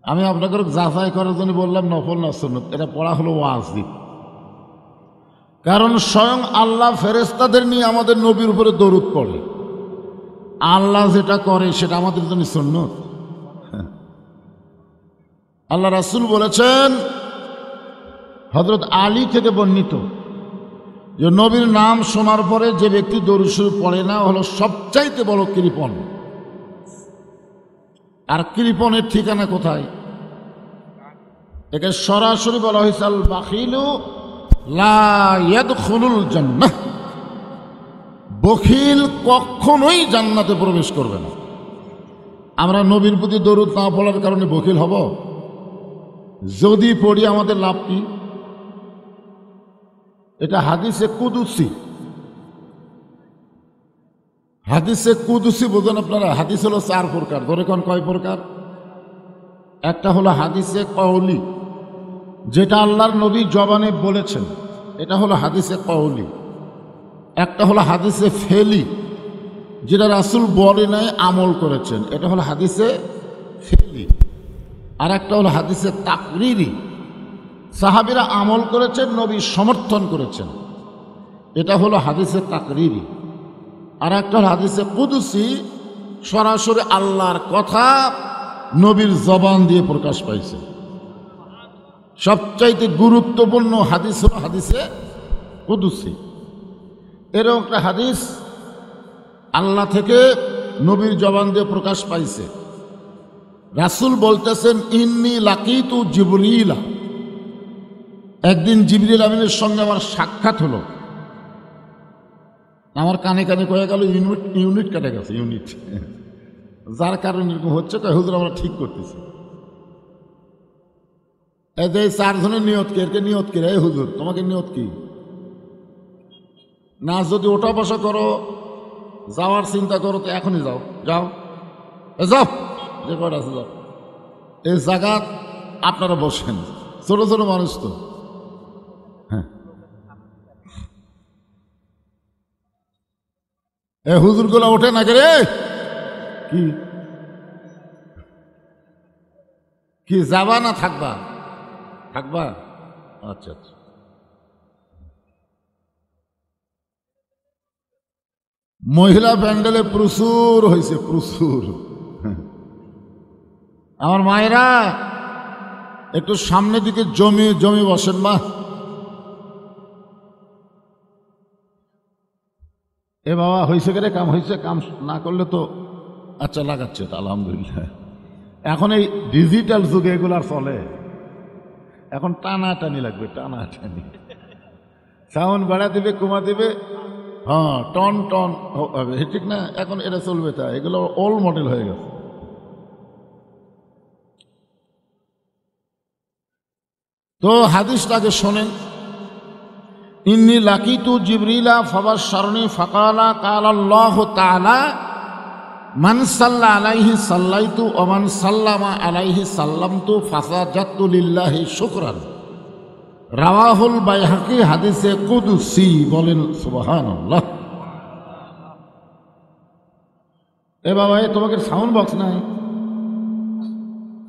Speaker 1: আমি আপনাকে যাচাই করার জন্য বললাম নফল না সুন্নত, এটা পড়া হলো ওয়াজিব। কারণ স্বয়ং আল্লাহ ফেরেশতাদের নিয়ে আমাদের নবীর উপরে দরুদ পড়ে, আল্লাহ যেটা করে সেটা আমাদের জন্য সুন্নত। আল্লাহ রাসূল বলেছেন, হযরত আলী থেকে বর্ণিত, যে নবীর নাম শোনার পরে যে ব্যক্তি দরুদ শরীফ পড়ে না হলো সবচাইতে বড় কৃপণ। আর কৃপণের ঠিকানা কোথায়? একে সরাসরি বলা হয়েছে আল বাখিলু লা ইয়াদখুলুল জান্নাহ, বখিল কখনোই জান্নাতে প্রবেশ করবে না। আমরা নবীর প্রতি দরুদ না পড়ার কারণে বখিল হব? যদি পড়ি আমাদের লাভ কি? এটা হাদিসে কুদুসি। হাদিসে কুদুসি বোঝেন আপনারা? হাদিস হলো 4 প্রকার। ধরে কোন কয় প্রকার? একটা হলো হাদিসে কওলি, যেটা আল্লাহর নবী জবানে বলেছেন, এটা হলো হাদিসে কওলি। একটা হলো হাদিসে ফেলি, যেটা রাসূল বলে নাই আমল করেছেন, এটা হলো হাদিসে ফেলি। আর একটা হলো হাদিসে তাকরিরি, সাহাবীরা আমল করেছেন, নবী সমর্থন করেছেন, এটা হলো হাদিসে তাকরিরি। আর একটা হলো হাদিসে কুদুসি, সরাসরি আল্লাহর কথা নবীর জবান দিয়ে প্রকাশ পাইছে। সবচাইতে গুরুত্বপূর্ণ হাদিস হলো হাদিসে কুদুসি। এরকম একটা হাদিস আল্লাহ থেকে নবীর জবান দিয়ে প্রকাশ পাইছে। রাসূল বলতেছেন, ইন্নী লাকিতু জিবরিলা, একদিন জিবরিল আমিনের সঙ্গে আমার সাক্ষাৎ হলো। আমার কানে কানে কয়ে গেল ইউনিট কেটে গেছে, ইউনিট, যার কারণে এরকম হচ্ছে। কয় হুজুর আমরা ঠিক করতেছি। এই যে 4 জনের নিয়ত কি? এরকে নিয়ত কি রে হুজুর? তোমাকে নিয়ত কি? না যদি ওঠা বসা করো, যাওয়ার চিন্তা করো, তো এখনই যাও, যাও যাও, যে কয়টা আছে যাও। এই জায়গা আপনারা বসেন, ছোট ছোট মানুষ তো। হ্যাঁ, এ হুজুর গুলা ওঠে না রে, কি কি যাবা না থাকবা? থাকবা। আচ্ছা আচ্ছা। মহিলা প্যান্ডেলে প্রচুর হয়েছে, প্রচুর। আমার মায়েরা একটু সামনের দিকে জমি জমি বসেন মা। এ বাবা হয়েছে কে রে, কাম হয়েছে? কাম না করলে তো আচ্ছা লাগাচ্ছে তো, আলহামদুলিল্লাহ। এখন এই ডিজিটাল যুগে এগুলো আর চলে, এখন টানা টানি লাগবে, টানা টানি। সাউন্ড বাড়া দিবে, কমা দিবে, হ্যাঁ টন টন হবে, ঠিক না? এখন এটা চলবে, তা এগুলো ওল্ড মডেল হয়ে গেছে। তো হাদিসটাকে শোনেন। ইন্নী লাকিতু জিবরিলা ফাবাশশারনি ফাকালা কালা আল্লাহু তাআলা মান সাল্লা আলাইহি সাল্লাইতু ওয়া মান সাল্লামা আলাইহি সাল্লামতু ফাসাজাতু লিল্লাহি শুকরান। রাওয়াহুল বাইহাকি, হাদিসে কুদসি। বলেন সুবহানাল্লাহ। এ বাবা, তোমাকে সাউন্ড বক্স নাই?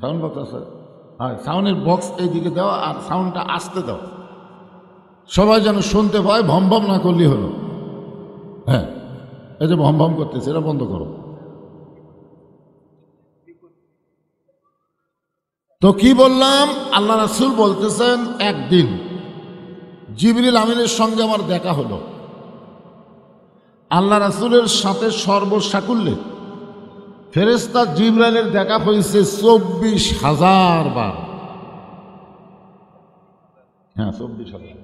Speaker 1: সাউন্ড বক্স আছে? হ্যাঁ, সাউন্ডের বক্স এইদিকে দাও আর সাউন্ডটা আসতে দাও, সবাই যেন শুনতে পায়। ভম ভম না করলেই হলো। হ্যাঁ, এই যে ভম ভম করতেছে, এটা বন্ধ করো। তো কি বললাম? আল্লাহ রাসূল বলতেছেন, একদিন জিবরিল আমিনের সঙ্গে আমার দেখা হলো। আল্লাহ রাসূলের সাথে সর্বসাকুল্যে ফেরেশতা জিবরাইলের দেখা হয়েছে 24,000 বার। হ্যাঁ, 24,000।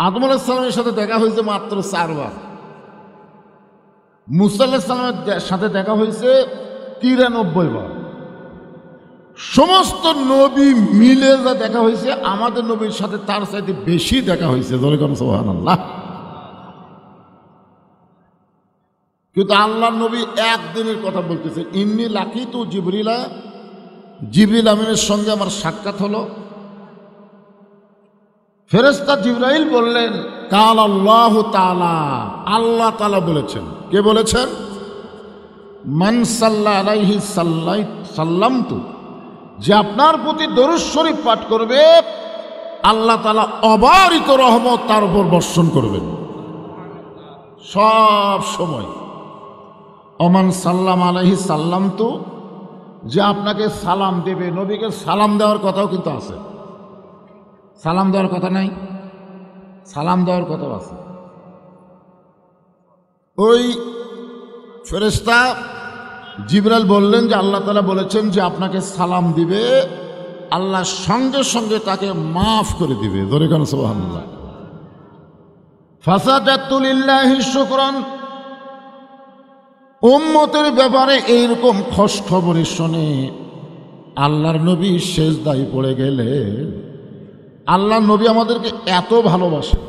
Speaker 1: আদম আলাইহিস সালামের সাথে দেখা হয়েছে মাত্র 4 বার। মুসা আলাইহিস সালামের সাথে দেখা হয়েছে 93 বার। সমস্ত নবী মিলে যা দেখা হয়েছে, আমাদের নবীর সাথে তার চাইতে বেশি দেখা হয়েছে। জোরে কোন সুবহানাল্লাহ। কিন্তু আল্লাহ নবী একদিনের কথা বলতেছে। ইন্নী লাকিতু জিবরিলা, জিবরিল আমিনের সঙ্গে আমার সাক্ষাৎ হলো। ফেরেশতা জিবরাইল বললেন, কাল আল্লাহু তাআলা, আল্লাহ তাআলা বলেছেন। কে বলেছেন? মান সাল্লা আলাইহি সাল্লামতু, যে আপনার প্রতি দরুদ শরীফ পাঠ করবে, আল্লাহ তাআলা অবারিত রহমত তার উপর বর্ষণ করবেন সব সময়। ওমান সাল্লাম আলাইহি সাল্লামতু, যে আপনাকে সালাম দেবে, নবীকে সালাম দেওয়ার কথাও কিন্তু আছে। সালাম দেওয়ার কথা নাই? সালাম দেওয়ার কথাও আছে। ওই ফেরেশতা জিবরাইল বললেন যে আল্লাহ তাআলা বলেছেন যে আপনাকে সালাম দিবে, আল্লাহ সঙ্গে সঙ্গে তাকে মাফ করে দিবে। ধরে কেন সুবহানাল্লাহ। ফাসাজাতু লিল্লাহি শুকরান। উম্মতের ব্যাপারে এইরকম খোঁজ খবরে শুনে আল্লাহর নবী সেজদায় পড়ে গেলে, আল্লাহর নবী আমাদেরকে এত ভালোবাসে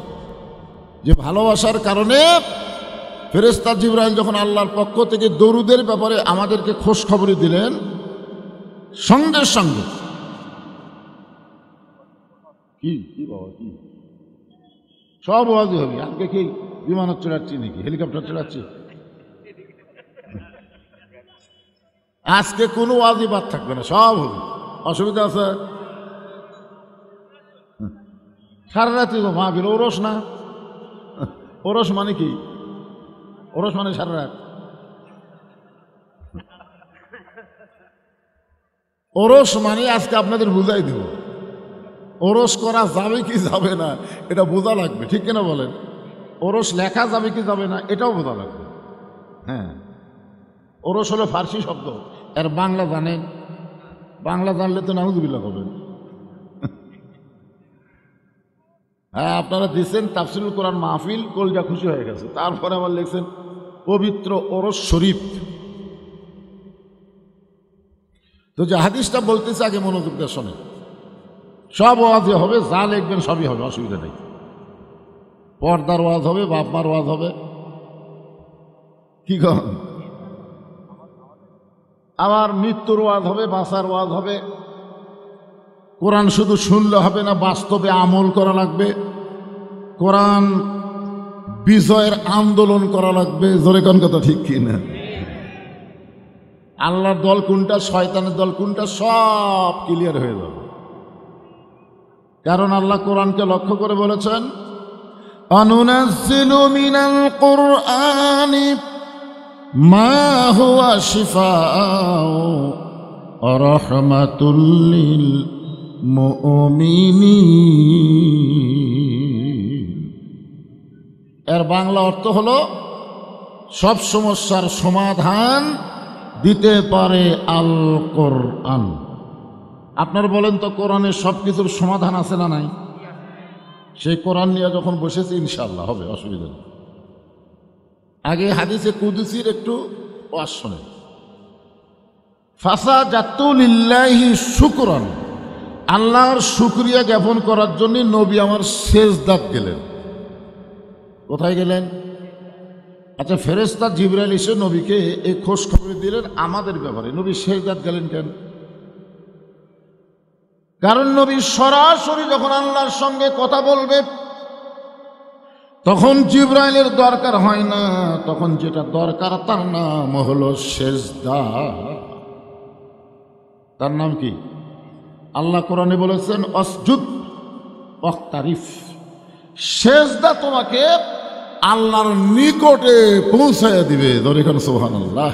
Speaker 1: যে ভালোবাসার কারণে ফেরেশতা জিবরাইল যখন আল্লাহর পক্ষ থেকে দরুদের ব্যাপারে আমাদেরকে খোঁজ খবরই দিলেন, সঙ্গে সঙ্গে কি কি বাবা কি সব ওয়াজি হবে। আজকে কি বিমানত চড়াচ্ছি নাকি, হেলিকপ্টার চড়াচ্ছি? আজকে কোনো ওয়াজি বাদ থাকবে না, সব হবে। অসুবিধা আছে? সারা রাত্রি মাহফিল। ওরস না? ওরস মানে কি? ওরস মানে সারা রাত। ওরস মানে আজকে আপনাদের বুঝাই দেব। ওরস করা যাবে কি যাবে না এটা বোঝা লাগবে, ঠিক কিনা বলেন? ওরস লেখা যাবে কি যাবে না এটাও বোঝা লাগবে। হ্যাঁ, ওরস হলো ফার্সি শব্দ, এর বাংলা জানেন? বাংলা জানলে তো নাউজুবিল্লাহ করবেন। হ্যাঁ, আপনারা দিচ্ছেন তাফসিরুল কোরআন মাহফিল, কলজা খুশি হয়ে গেছে। তারপরে আবার লিখছেন পবিত্র ওরস শরীফ। তো যে হাদিসটা বলতেছে আগে মনোযোগ দিয়ে শোনেন। সব ওয়াজে হবে, যা লিখবেন সবই হবে, অসুবিধা নেই। পর্দার ওয়াজ হবে, বাপমার ওয়াজ হবে, কি কন? আবার মৃত্যুর ওয়াজ হবে, বাঁচার ওয়াজ হবে। কোরআন শুধু শুনলে হবে না, বাস্তবে আমল করা লাগবে। কোরআন বিজয়ের আন্দোলন করা লাগবে। জোরে কোন কথা, ঠিক কি না? আল্লাহর দল কোনটা, শয়তানের দল কোনটা, সব ক্লিয়ার হয়ে যাবে। কারণ আল্লাহ কোরআনকে লক্ষ্য করে বলেছেন, অনুনাজ্জিলু মিনাল কুরআনি মা হুয়া শিফাউ ওয়া রাহমাতুল লিল মুমিনিন। এর বাংলা অর্থ হলো সব সমস্যার সমাধান দিতে পারে আল কোরআন। আপনারা বলেন তো, কোরআনে সব কিছুর সমাধান আছে না নাই? সেই কোরআন নিয়ে যখন বসেছি ইনশাআল্লাহ হবে, অসুবিধা নেই। আগে হাদিসে কুদসির একটু ওয়াজ শোনেন। ফাসাজাতু লিল্লাহি শুকরান, আল্লাহর শুকরিয়া জ্ঞাপন করার জন্য নবী আমার সেজদাত গেলেন। কোথায় গেলেন? আচ্ছা, ফেরেশতা জিবরাইল এসে নবীকে এই খোঁজ খবর দিলেন আমাদের ব্যাপারে, নবী সেজদাত গেলেন কেন? কারণ নবী সরাসরি যখন আল্লাহর সঙ্গে কথা বলবে তখন জিবরাইলের দরকার হয় না, তখন যেটা দরকার তার নাম হলো সেজদা। তার নাম কি? আল্লাহ কোরআনে বলেছেন অসজুদ ওয়াক্তারিফ, সেজদা তোমাকে আল্লাহর নিকটে পৌঁছায় দিবে। ধরে কেন সুবহানাল্লাহ।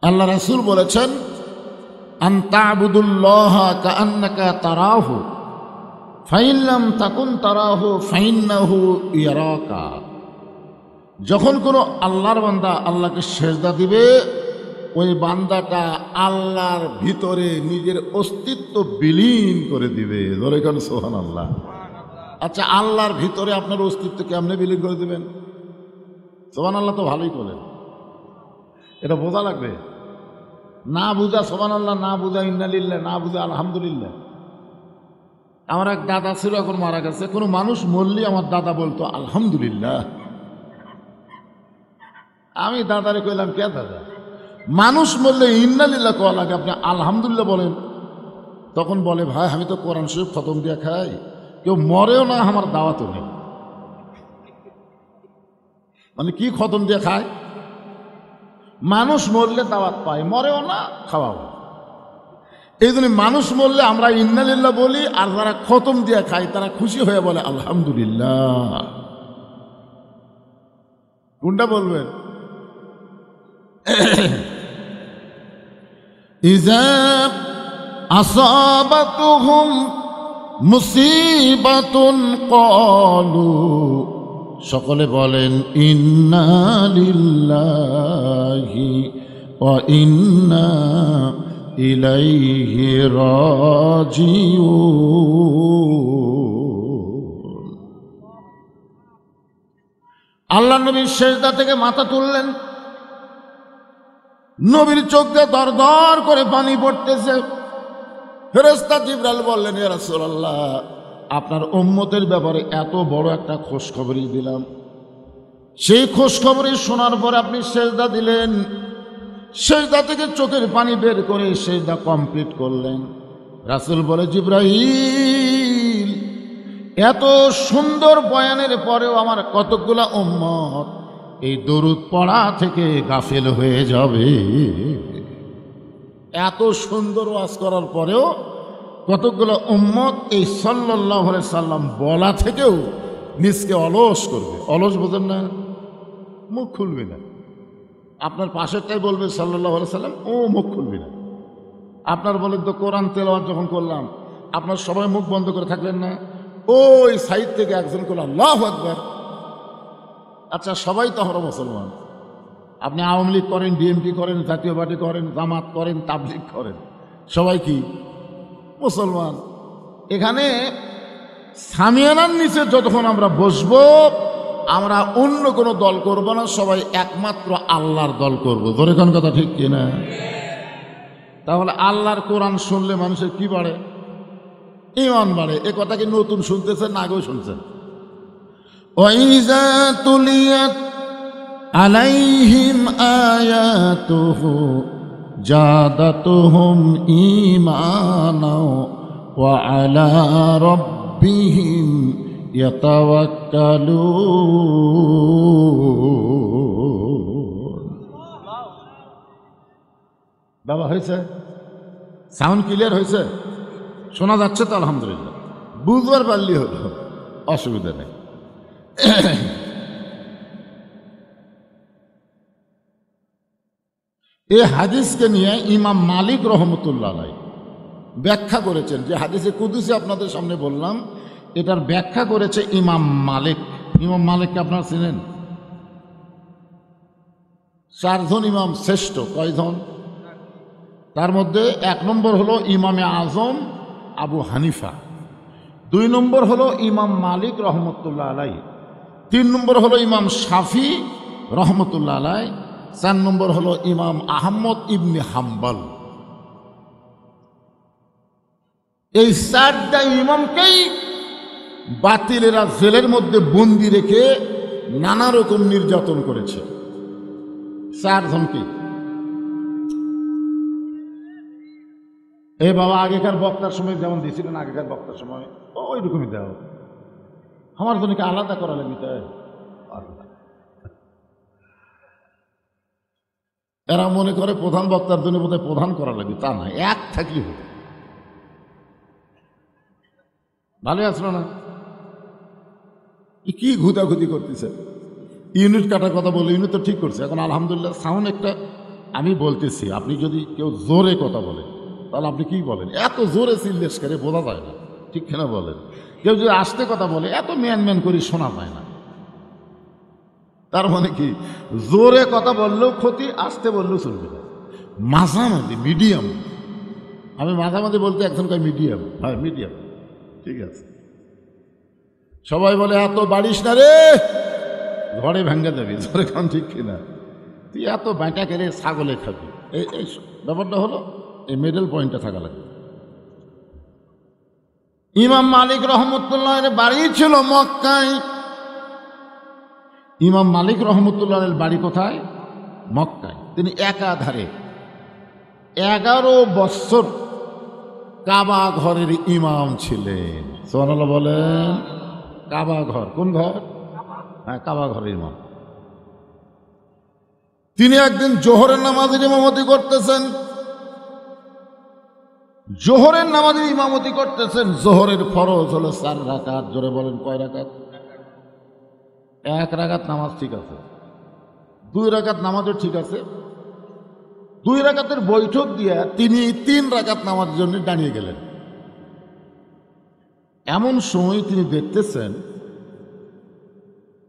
Speaker 1: আল্লাহ রাসূল বলেছেন আন তা'বুদুল্লাহা কাআন্নাকা তারাহু ফাইন লাম তাকুন তারাহু ফাইন্নাহু ইয়ারাকা। যখন কোনো আল্লাহর বান্দা আল্লাহকে সেজদা দিবে, ওই বান্দাটা আল্লাহর ভিতরে নিজের অস্তিত্ব বিলীন করে দিবে। ধরে কেন সুবহানাল্লাহ। আচ্ছা, আল্লাহর ভিতরে আপনার অস্তিত্ব কেমনে বিলীন করে দিবেন? সুবহানাল্লাহ তো ভালোই করেন, এটা বোঝা লাগবে। না বুঝা সুবহানাল্লাহ, না বুঝা ইন্না লিল্লাহ, না বুঝা আলহামদুলিল্লাহ। আমার এক দাদা ছিল, এখন মারা গেছে। কোনো মানুষ মরলেই আমার দাদা বলতো আলহামদুলিল্লাহ। আমি দাদারে কইলাম, কে দাদা, মানুষ মরলে ইন্না লিল্লাহ কওয়া লাগে, আপনি আলহামদুলিল্লাহ বলেন। তখন বলে, ভাই আমি তো কোরআন শরীফ খতম দিয়ে খাই, কেউ মরেও না, আমার দাওয়াতও নেই। মানে কি খতম দিয়ে খায়? মানুষ মরলে দাওয়াত পায়, মরেও না, খাওয়াও। এই জন্য মানুষ মরলে আমরা ইন্না লিল্লাহ বলি, আর যারা খতম দিয়ে খায় তারা খুশি হয়ে বলে আলহামদুলিল্লাহ। কোনটা বলবেন? ইযা আসাবাতুহুম মুসিবাতুন ক্বালু, সকলে বলেন ইন্না লিল্লাহি ওয়া ইন্না ইলাইহি রাজিউন। আল্লাহ নবী সেজদা থেকে মাথা তুললেন, নবীর চোখ দিয়ে দর দর করে পানি পড়তেছে। ফেরেশতা জিবরাইল বললেন, ইয়া রাসূলুল্লাহ, আপনার উম্মতের ব্যাপারে এত বড় একটা খোঁজখবরই দিলাম, সেই খোঁজখবরই শোনার পর আপনি সেজদা দিলেন। সেজদা থেকে চোখের পানি বের করে সেজদা কমপ্লিট করলেন। রাসূল বলে, জিবরাইল, এত সুন্দর বয়ানের পরেও আমার কতগুলা উম্মত এই দরুদ পড়া থেকে গাফেল হয়ে যাবে। এত সুন্দর ওয়াজ করার পরেও কতগুলো উম্মত এই সাল্লাল্লাহু আলাইহি সাল্লাম বলা থেকেও নিজকে অলস করবে। অলস বোঝেন না? মুখ খুলবে না। আপনার পাশেরটাই বলবে সাল্লাল্লাহু আলাইহি সাল্লাম, ও মুখ খুলবে না। আপনার বলেন তো, কোরআন তেলাওয়াত যখন করলাম, আপনার সবাই মুখ বন্ধ করে থাকলেন না? ওই সাইড থেকে একজন করল আল্লাহু আকবার। আচ্ছা, সবাই তো আমরা মুসলমান। আপনি আওয়ামী লীগ করেন, বিএনপি করেন, জাতীয় পার্টি করেন, জামাত করেন, তাবলীগ করেন, সবাই কি মুসলমান? এখানে সামিয়ানার নিচে যতক্ষণ আমরা বসবো, আমরা অন্য কোনো দল করব না, সবাই একমাত্র আল্লাহর দল করব। ধরে কোন কথা ঠিক কিনা? তাহলে আল্লাহর কোরআন শুনলে মানুষের কি বাড়ে? ঈমান বাড়ে। এ কথা কি নতুন শুনতেছেন না আগেও শুনছেন? ওয়াইযা তুলিয়াত আলাইহিম আয়াতুহু জাদাতুহুম ঈমানা ওয়া আলা রাব্বিহিম ইয়াতাওয়াক্কালুন। বাবা হয়েছে? সাউন্ড ক্লিয়ার হয়েছে? শোনা যাচ্ছে তো? আলহামদুলিল্লাহ, বুঝবার পারলি হলো, অসুবিধা নেই। এই হাদিসকে নিয়ে ইমাম মালিক রহমতুল্লাহ আলাইহি ব্যাখ্যা করেছেন, যে হাদিসে কুদুসি আপনাদের সামনে বললাম, এটার ব্যাখ্যা করেছে ইমাম মালিক। ইমাম মালিককে আপনারা চিনেন? 4 জন ইমাম শ্রেষ্ঠ। কয়জন? তার মধ্যে 1 নম্বর হলো ইমামে আজম আবু হানিফা, 2 নম্বর হলো ইমাম মালিক রহমতুল্লাহ আলাইহি, 3 নম্বর হলো ইমাম শাফি রহমতুল্লাহ আলাইহি, 4 নম্বর হলো ইমাম আহমদ ইবনে হাম্বল। এই 4টা ইমামকেই বাতিলেরা জেলের মধ্যে বন্দি রেখে নানা রকম নির্যাতন করেছে। 4 জনকে। এই বাবা আগেকার বক্তার সময় যেমন দিয়েছিলেন, আগেকার বক্তার সময় ওই রকমই দেওয়া, আমার জনকে আলাদা করা লাগবে। তাই এরা মনে করে প্রধান বক্তার জন্য বোধহয় প্রধান করা লাগবে, তা না, এক থাকলে হবে। ভালো আসলো না? কি ঘুতাঘুতি করতেছে? ইউনিট কাটার কথা বলে, ইউনিট তো ঠিক করছে। এখন আলহামদুলিল্লাহ সাউন্ড একটা আমি বলতেছি, আপনি যদি কেউ জোরে কথা বলে তাহলে আপনি কি বলেন? এত জোরে সিললেস করে বোঝা যায় না, ঠিক কেনা বলেন? কেউ যদি আস্তে কথা বলে এত ম্যান করে শোনা যায় না। তার মানে কি, জোরে কথা বললেও ক্ষতি, আস্তে বললেও চলবে না, মাঝামাঝি মিডিয়াম। আমি মাঝামাঝি বলতে একজন কয় মিডিয়াম, হ্যাঁ মিডিয়াম, ঠিক আছে। সবাই বলে এত বাড়িস না রে, ঘরে ভেঙ্গে যাবি, জোরে খান, ঠিক কিনা? তুই এত বাঁটা কেড়ে ছাগলে খাবি। এই ব্যাপারটা হলো, এই মিডল পয়েন্টটা থাকা লাগবে। ইমাম মালিক রহমতুল্লাহ বাড়ি ছিল মক্কায়। ইমাম মালিক রহমতুল্লাহ বাড়ি কোথায়? মক্কায়। তিনি একাধারে 11 বছর কাবা ঘরের ইমাম ছিলেন। সুবহানাল্লাহ বলেন। কাবা ঘর, কোন ঘর? হ্যাঁ, কাবা ঘরের ইমাম। তিনি একদিন জোহরের নামাজের ইমামতি করতেছেন। জোহরের নামাজের ইমামতি করতেছেন। জোহরের ফরজ হলো 4 রাকাত। জোরে বলেন, কয় রাকাত? 1 রাকাত নামাজ ঠিক আছে, 2 রাকাত নামাজও ঠিক আছে। 2 রাকাতের বৈঠক দিয়ে তিনি 3 রাকাত নামাজের জন্য দাঁড়িয়ে গেলেন। এমন সময় তিনি দেখতেছেন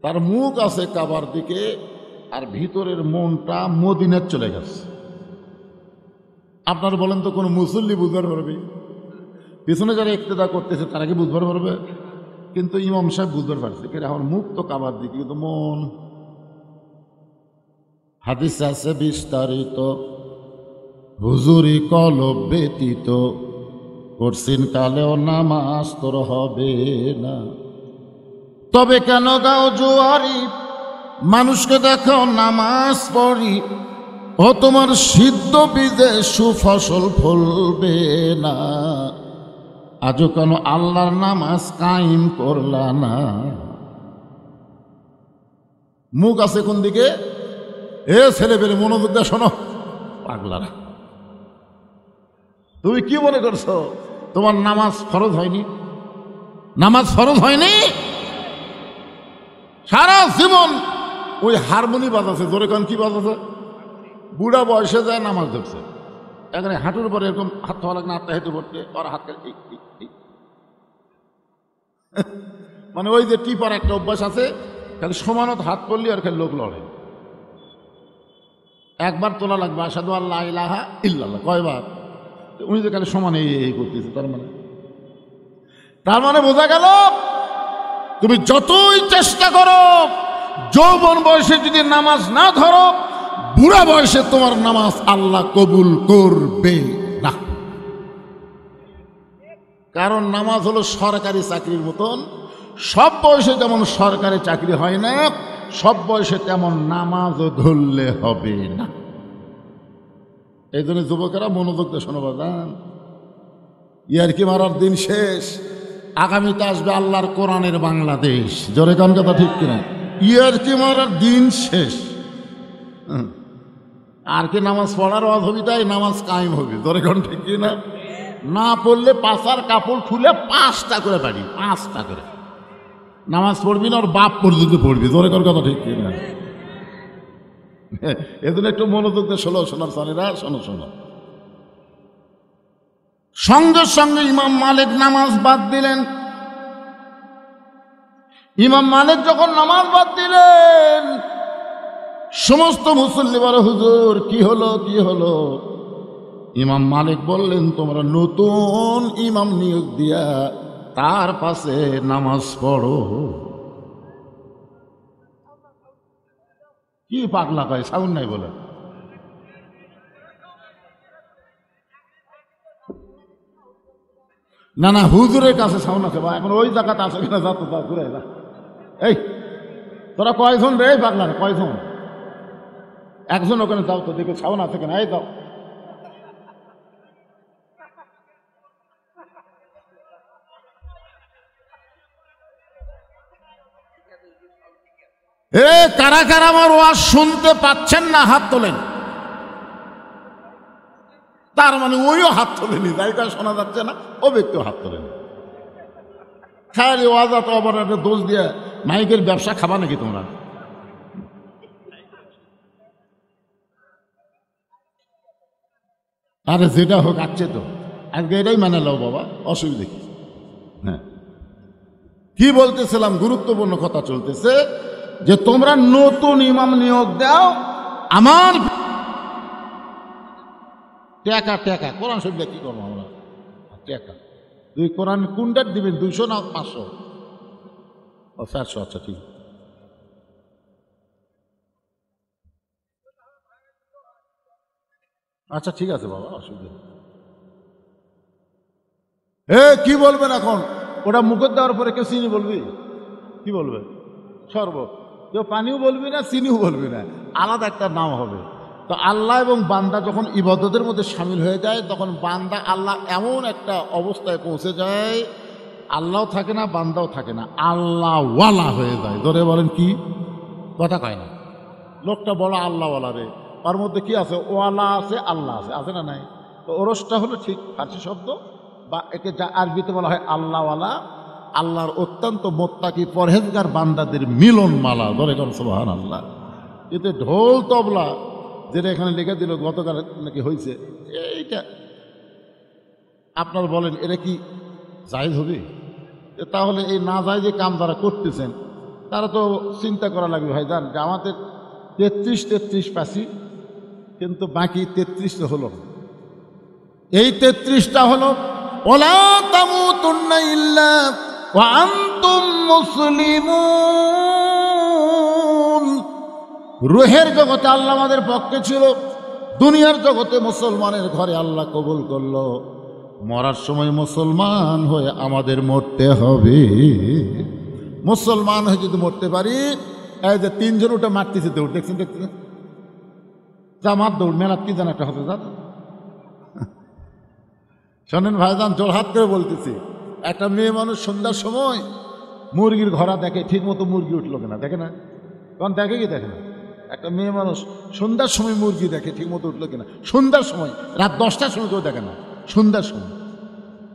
Speaker 1: তার মুখ আছে কাবার দিকে, আর ভিতরের মনটা মদিনায় চলে গেছে। আপনারা বলেন তো, কোনো মুসল্লি বুঝবার পারবে? পিছনে যারা ইক্তেদা করতেছে তারা কি বুঝবার পারবে? কিন্তু ইমাম সাহেব বুঝবার পারছে, কিন্তু আমার মুখ তো কাবার দিকে, কিন্তু মন। হাদিস আছে বিস্তারিত, হুজুরি কলব ব্যতীত করছিন কালেও নামাজ তোর হবে না। তবে কেন গাও জোয়ারি, মানুষকে দেখো নামাজ পড়ি, ও তোমার সিদ্ধ বীজে সুফসল ফলবে না। আজও কেন আল্লাহর নামাজ কায়েম করলা না? মুখ আছে কোন দিকে? এ ছেলে পেলে মনোযোগ দিয়ে শোনো, পাগলারা, তুমি কি মনে করছো তোমার নামাজ ফরজ হয়নি? নামাজ ফরজ হয়নি? সারা জীবন ওই হারমোনি বাজাচ্ছে, জোরে কান কি বাজাচ্ছে? বুড়া বয়সে যায় নামাজ ধরছে, এখানে হাঁটুর পরে এরকম হাত ধোয়া লাগে না, হাতটা হেঁটে পড়তে, আর হাত মানে ওই যে টিপার একটা অভ্যাস আছে, খালি সমানত হাত পড়লি আর খালি লোক লড়ে। একবার তোলা লাগবে আশহাদু আল্লা ইলাহা ইল্লাল্লাহ, কয়বার? উনি যে খালি সমানে এই করতেছে, তার মানে বোঝা গেল তুমি যতই চেষ্টা করো, যৌবন বয়সে যদি নামাজ না ধরো, বুড়া বয়সে তোমার নামাজ আল্লাহ কবুল করবে না। কারণ নামাজ হলো সরকারি চাকরির মতন, সব বয়সে যেমন সরকারি চাকরি হয় না, সব বয়সে তেমন নামাজও ধরলে হবে না। এই জন্য যুবকেরা মনোযোগ দিয়ে শোনো বাজান, ইয়ারকি মারার দিন শেষ। আগামীতে আসবে আল্লাহর কোরআনের বাংলাদেশ। জোরে কান কথা, ঠিক কিনা? ইয়ারকি মারার দিন শেষ। আর কি নামাজ পড়ার অধবিতায় নামাজ কায়েম হবে। জোরে কান, ঠিক কিনা? না পড়লে পাশার কাপড় খুলে 5টা করে বাড়ি, 5টা করে নামাজ পড়বি না, ওর বাপ পর্যন্ত পড়বি। তোর কথা ঠিক কিনা? এজন্য একটু মনোযোগ দিয়ে শোনো, শোনার সালেরা শোনো শোনো। সঙ্গে সঙ্গে ইমাম মালিক নামাজ বাদ দিলেন। ইমাম মালিক যখন নামাজ বাদ দিলেন, সমস্ত মুসল্লি বলে, হুজুর কি হলো কি হলো? ইমাম মালিক বললেন, তোমরা নতুন ইমাম নিয়োগ দিয়া তার পাশে নামাজ পড়ো। কি পাগলা কয়, সাউন্ড নাই বলে। না না, হুজুরের কাছে সাউন্ড আছে বা এখন ওই জায়গাতে আছে কিনা, যা তো ঘুরে যা। এই তোরা কয়জন রে পাগলা, কয়জন? একজন ওখানে যাও তো, দেখো সাউন্ড আছে কিনা। এই যাও। এ কারা কারা আমার ওয়াজ শুনতে পাচ্ছেন না, হাত তোলেন। তার মানে ওইও হাত তোলেনি, যাই কাজ শোনা যাচ্ছে না ও ব্যক্তিও হাত তোলেনি। খালি ওয়াজ তো আবার একটা দোষ দিয়ে মাইকের ব্যবসা খাবা নাকি তোমরা? আরে যেটা হোক আছে তো, আজকে এটাই মানে লাও বাবা, অসুবিধা কি? হ্যাঁ, কি বলতেছিলাম, গুরুত্বপূর্ণ কথা চলতেছে যে তোমরা নতুন ইমাম নিয়োগ দাও। আমার টাকা টাকা কোরআন শরীফ কি করবো আমরা? টাকা তুই কোরআন কোনটার দিবেন, 200 না 500? ও 400, আচ্ছা ঠিক। আচ্ছা ঠিক আছে বাবা, অসুবিধা। কি বলবেন এখন? ওটা মুখের দেওয়ার পরে কেউ চিনি বলবি? কি বলবে? শরবত। কেউ পানিও বলবি না, চিনিও বলবি না, আলাদা একটা নাম হবে। তো আল্লাহ এবং বান্দা যখন ইবাদতের মধ্যে সামিল হয়ে যায়, তখন বান্দা আল্লাহ এমন একটা অবস্থায় পৌঁছে যায়, আল্লাহও থাকে না বান্দাও থাকে না, আল্লাহওয়ালা হয়ে যায়। ধরে বলেন কি কথা কয় না? লোকটা বড় আল্লাহওয়ালা রে, ওর মধ্যে কি আছে? ওয়ালা আছে, আল্লাহ আছে, আছে না নাই? তো ওরসটা হলো ঠিক ফার্সি শব্দ, বা একে যা আরবিতে বলা হয় আল্লাহওয়ালা, আল্লাহর অত্যন্ত মোত্তাকি পরহেজগার বান্দাদের মিলন মালা। ধরে কোন সুবহানাল্লাহ। এতে ঢোল তবলা যেটা এখানে লিখে দিল গতকাল নাকি হয়েছে, এইটা আপনার বলেন এটা কি জায়েজ হবে? তাহলে এই না জায়েজ কাম যারা করতেছেন তারা তো চিন্তা করা লাগবে ভাই জান, যে আমাদের 33 পাসি, কিন্তু বাকি 33 হলো, এই 33টা হলো ওয়ালা তামুতুন্না ইল্লা ওয়া আনতুম মুসলিমুন। রুহের জগতে আল্লাহ আমাদের পক্ষে ছিল, দুনিয়ার জগতে মুসলমানের ঘরে আল্লাহ কবুল করলো, মরার সময় মুসলমান হয়ে আমাদের মরতে হবে। মুসলমান হয়ে যদি মরতে পারি, এই যে 3 জন ওটা মারতেছে দৌড়, দেখছেন দেখছেন, জামাত দৌড়, মেলাত কি জান একটা হতে যান। শোনেন ভাইজান, জোরহাত করে বলতেছি, একটা মেয়ে মানুষ সন্ধ্যার সময় মুরগির ঘোড়া দেখে, ঠিক মতো মুরগি উঠলো কিনা দেখে না? কারণ দেখে কি দেখে না? একটা মেয়ে মানুষ সন্ধ্যার সময় মুরগি দেখে, ঠিক মতো উঠলো কিনা। সন্ধ্যার সময়, রাত 10টার সময় কেউ দেখে না, সন্ধ্যার সময়।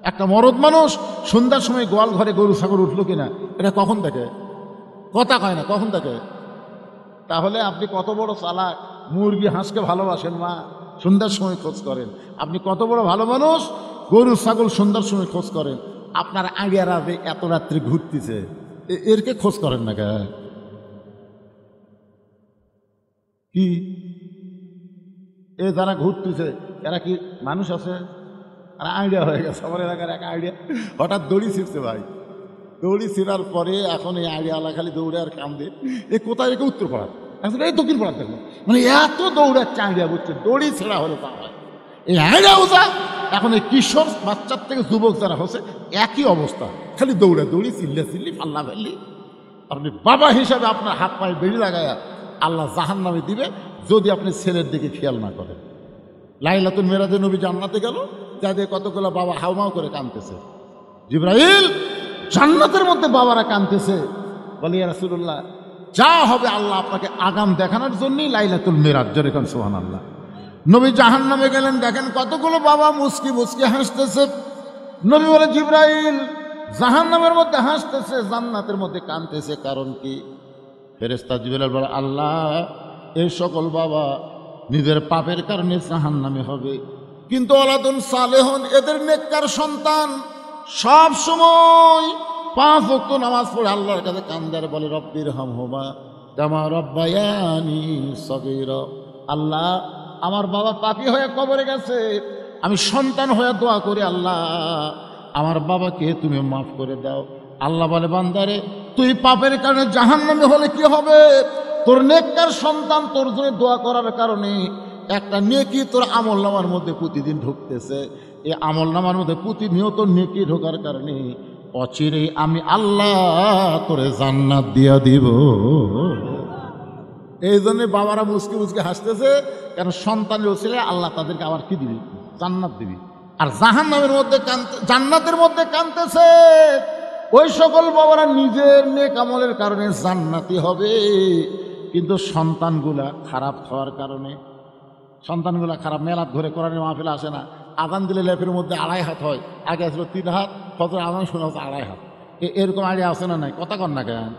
Speaker 1: একটা মরদ মানুষ সন্ধ্যার সময় গোয়াল ঘরে গরু ছাগল উঠলো কিনা, এটা কখন দেখে? কথা কয় না, কখন দেখে? তাহলে আপনি কত বড় চালাক, মুরগি হাঁসকে ভালোবাসেন মা, সন্ধ্যার সময় খোঁজ করেন। আপনি কত বড় ভালো মানুষ, গরু ছাগল সন্ধ্যার সময় খোঁজ করেন। আপনার আগেরা যে এত রাত্রে ঘুরতেছে, এরকে খোঁজ করেন না কে? কি এ যারা ঘুরতেছে এরা কি মানুষ আছে? আর আইডিয়া হয়ে গেছে আমার এলাকার এক আইডিয়া, হঠাৎ দড়ি ছিঁড়ছে ভাই। দড়ি ছিঁড়ার পরে এখন এই আইডিয়া আলা খালি দৌড়ে আর কান্দে, এ কোথায় রেখে উত্তর পাড়ার, এখন এই দক্ষিণ পাড়ার দেখলো, মানে এত দৌড়াচ্ছে আইডিয়া বুঝছে, দড়ি ছেঁড়া হলে তা হয়। এই আইডিয়া ওজা এখন এই কিশোর বাচ্চার থেকে যুবক যারা হচ্ছে একই অবস্থা, খালি দৌড়া দৌড়ি, চিল্লা চিল্লি, পাল্লা ফেললি। আপনি বাবা হিসাবে আপনার হাত পায়ে বেড়ি লাগায়া আল্লাহ জাহান্নামে দিবে যদি আপনি ছেলের দিকে খেয়াল না করেন। লাইলাতুল মেরাজে নবী জান্নাতে গেল, যাদের কতগুলো বাবা হাউমাউ করে কাঁদতেছে। জিবরাইল জান্নাতের মধ্যে বাবারা কাঁদতেছে, বলি ইয়া রাসূলুল্লাহ যা হবে আল্লাহ আপনাকে আগাম দেখানোর জন্যই লাইলাতুল মেরাজ, যেরকম সুবহানাল্লাহ। নবী জাহান্নামে গেলেন, দেখেন কতগুলো বাবা মুস্কি মুস্কি হাসতেছে। নবী বলে, জিবরাইল, জাহান্নামের মধ্যে হাসতেছে, জান্নাতের মধ্যে কাঁদতেছে, কারণ কি? ফেরেশতা জিবরাইল বলে, আল্লাহ, এই সকল বাবা নিজের পাপের কারণে জাহান্নামে হবে, কিন্তু ওয়ালাদুন সালেহুন, এদের নেককার সন্তান সব সময় 5 ওয়াক্ত নামাজ পড়ে আল্লাহর কাছে কান্দার, বলে রব্বির হামহুমা কামা রব্বায়ানি সগীরা। আল্লাহ, আমার বাবা পাপী হয়ে কবরে গেছে, আমি সন্তান হয়ে দোয়া করি, আল্লাহ আমার বাবাকে তুমি মাফ করে দাও। আল্লাহ বলে, বান্দারে, তুই পাপের কারণে জাহান্নামে হলে কি হবে? তোর নেককার সন্তান তোর জন্য দোয়া করার কারণে একটা নেকি তোর আমলনামার মধ্যে প্রতিদিন ঢুকতেছে। এই আমলনামার মধ্যে প্রতিনিয়ত নেকি ঢোকার কারণে অচিরেই আমি আল্লাহ তোরে জান্নাত দিয়া দিব। এই জন্য বাবারা মুসকে মুসকে হাসতেছে, কারণ সন্তানের ওসিলে আল্লাহ তাদেরকে আবার কি দিবি? জান্নাত দিবি। আর জাহান্নামের মধ্যে জান্নাতের মধ্যে কাঁদতেছে ওই সকল বাবারা নিজের নেক আমলের কারণে জান্নাতি হবে, কিন্তু সন্তানগুলা খারাপ হওয়ার কারণে, সন্তানগুলা খারাপ। মেলাত ধরে কোরআনের মাহফিলে আসে না, আজান দিলে লেপের মধ্যে 2.5 হাত হয়, আগে আসলো 3 হাত, ফজর আজান শোনা হচ্ছে 2.5 হাত। এরকম আইডিয়া আসে না? নাই, কথা কন না কেন?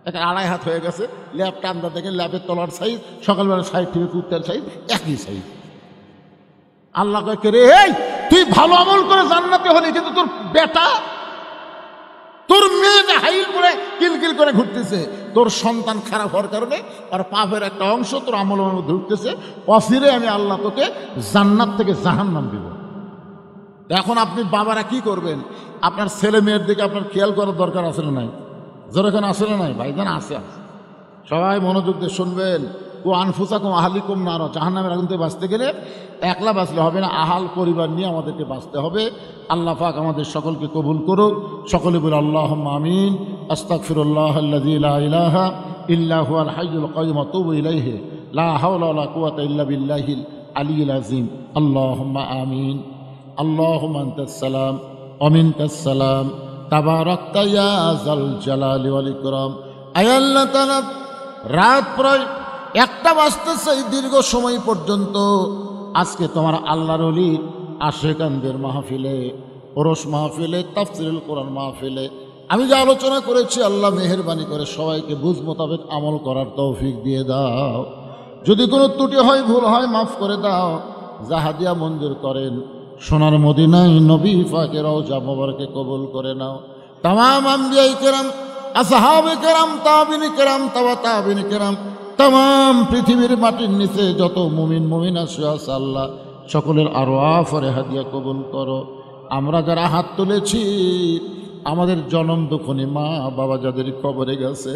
Speaker 1: 2.5 হাত হয়ে গেছে, ল্যাপ টান্দা দেখেন, ল্যাপের তলার সাইজ সকালবেলা সাইড থেকে কুত্তার সাইজ একই সাইজ। আল্লাহ কে রে, এই তুই ভালো আমল করে জান্নাতে হলি, কিন্তু তোর বেটা, তোর মেয়ে হাইল করে কিলকিল করে ঘুরতেছে, তোর সন্তান খারাপ হওয়ার কারণে আর পাপের একটা অংশ তোর আমলের মধ্যে ঢুকতেছে, অফিরে আমি আল্লাহ তোকে জান্নাত থেকে জাহান্নাম দিব। এখন আপনি বাবারা কি করবেন? আপনার ছেলে মেয়ের দিকে আপনার খেয়াল করার দরকার আছে না নাই? যেরকম আসলে নাই ভাইজান, আছে। সবাই মনোযোগ দিয়ে শুনবেন। ও আনফুসাকুম আহলিকুম নার, জাহান্নামের আগুন থেকে বাঁচতে গেলে একলা বাঁচলে হবে না, আহাল পরিবার নিয়ে আমাদেরকে বাঁচতে হবে। আল্লাহ পাক আমাদের সকলকে কবুল করুক। সকলে বলে আল্লাহুম্মা আমিন। আস্তাগফিরুল্লাহ আল্লাযী লা ইলাহা ইল্লা হুয়াল হাইয়ুল কাইয়্যুম ওয়া আতুবু ইলাইহি লা হাওলা ওয়া লা কুওয়াতা ইল্লা বিল্লাহিল আলিয়্যিল আযীম। আল্লাহুম্মা আমিন। আল্লাহুম্মা আনতাস সালাম ওয়া মিনকাস সালাম, তাবারাকতা ইয়া যাল জালালি ওয়াল ইকরাম। আয় আল্লাহ তাআলা, রাত প্রায় 1টা বাজতেছে, দীর্ঘ সময় পর্যন্ত আজকে তোমার আল্লাহর ওলি আশেকানদের মাহফিলে, ওরস মাহফিলে, তাফসীরুল কোরআন মাহফিলে আমি যে আলোচনা করেছি, আল্লাহ মেহেরবানি করে সবাইকে বুঝ মোতাবেক আমল করার তৌফিক দিয়ে দাও। যদি কোনো ত্রুটি হয়, ভুল হয়, মাফ করে দাও। জাহাদিয়া মঞ্জুর করেন। সোনার মদিনায় নবী পাকের রওজা মোবারকে কবুল করে নাও। তামাম আম্বিয়ায়ে কেরাম, আসহাবে কেরাম, তাবিঈন কেরাম, তাবিঈন কেরাম, তাম পৃথিবীর মাটির নিচে যত মুমিন মুমিনা শুয়ে আছে, আল্লাহ সকলের আরওয়াহ হাদিয়া কবুল করো। আমরা যারা হাত তুলেছি, আমাদের জনম দুঃখনী মা বাবা যাদের কবরে গেছে,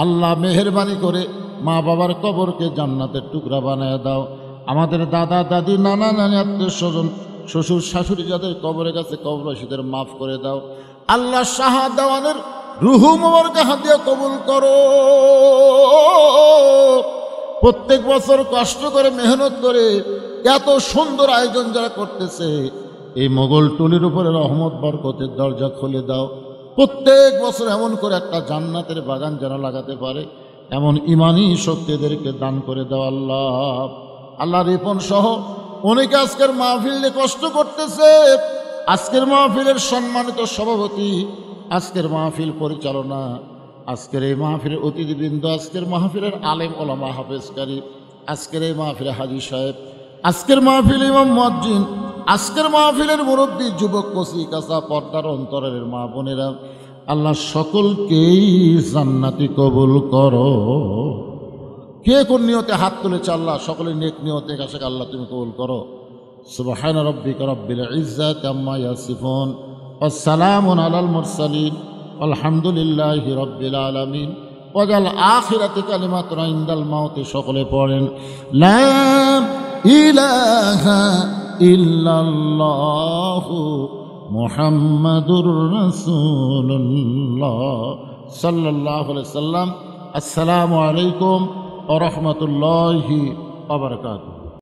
Speaker 1: আল্লাহ মেহেরবানি করে মা বাবার কবরকে জান্নাতের টুকরা বানায় দাও। আমাদের দাদা দাদি, নানা নানি, আত্মীয় স্বজন, শ্বশুর শাশুড়ি যাদের কবরে গেছে, কবরবাসীদের মাফ করে দাও। আল্লাহ শাহাদাওয়ানের রুহু মোবারকে হাদিয়া কবুল করো। প্রত্যেক বছর কষ্ট করে মেহনত করে এত সুন্দর আয়োজন যারা করতেছে, এই মোগল টুলির উপরে রহমত বরকতের দরজা খুলে দাও। প্রত্যেক বছর এমন করে একটা জান্নাতের বাগান যেন লাগাতে পারে, এমন ইমানি শক্তিদেরকে দান করে দাও আল্লাহ। আল্লাহ রিপন সহ অনেকে আজকের মাহফিলে কষ্ট করতেছে। আজকের মাহফিলের সম্মানিত সভাপতি, আজকের মাহফিল পরিচালনা, আজকের এই মাহফিলের অতিথিবৃন্দ, আজকের মাহফিলের আলেম ওলামা হাফেজকারী, আজকের এই মাহফিলে হাজী সাহেব, আজকের মাহফিলে ইমাম মুয়াজ্জিন, আজকের মাহফিলের মুরব্বী, যুবক, কচি কাঁচা, পর্দার অন্তরের মা বোনেরা, আল্লাহ সকলকেই জান্নাতি কবুল করো। কে কোন নিয়তে হাত তুলেছে, আল্লাহ সকলের নেক নিয়তে কাছে আল্লাহ তুমি কবুল করো। সুবহান রাব্বিকা রাব্বিল ইজ্জাতি আম্মা ইয়াসিফুন ওয়া সালামুন আলাল মুরসালিন আলহামদুলিল্লাহি রাব্বিল আলামিন। ওয়াজাল আখিরাতি কালিমাতুন ইনদাল মাউতি। সকলে পড়েন লা ইলাহা ইল্লাল্লাহু মুহাম্মাদুর রাসূলুল্লাহ সাল্লাল্লাহু আলাইহি সাল্লাম। আসসালামু আলাইকুম ওয়া রাহমাতুল্লাহি ওয়া বারাকাতুহু।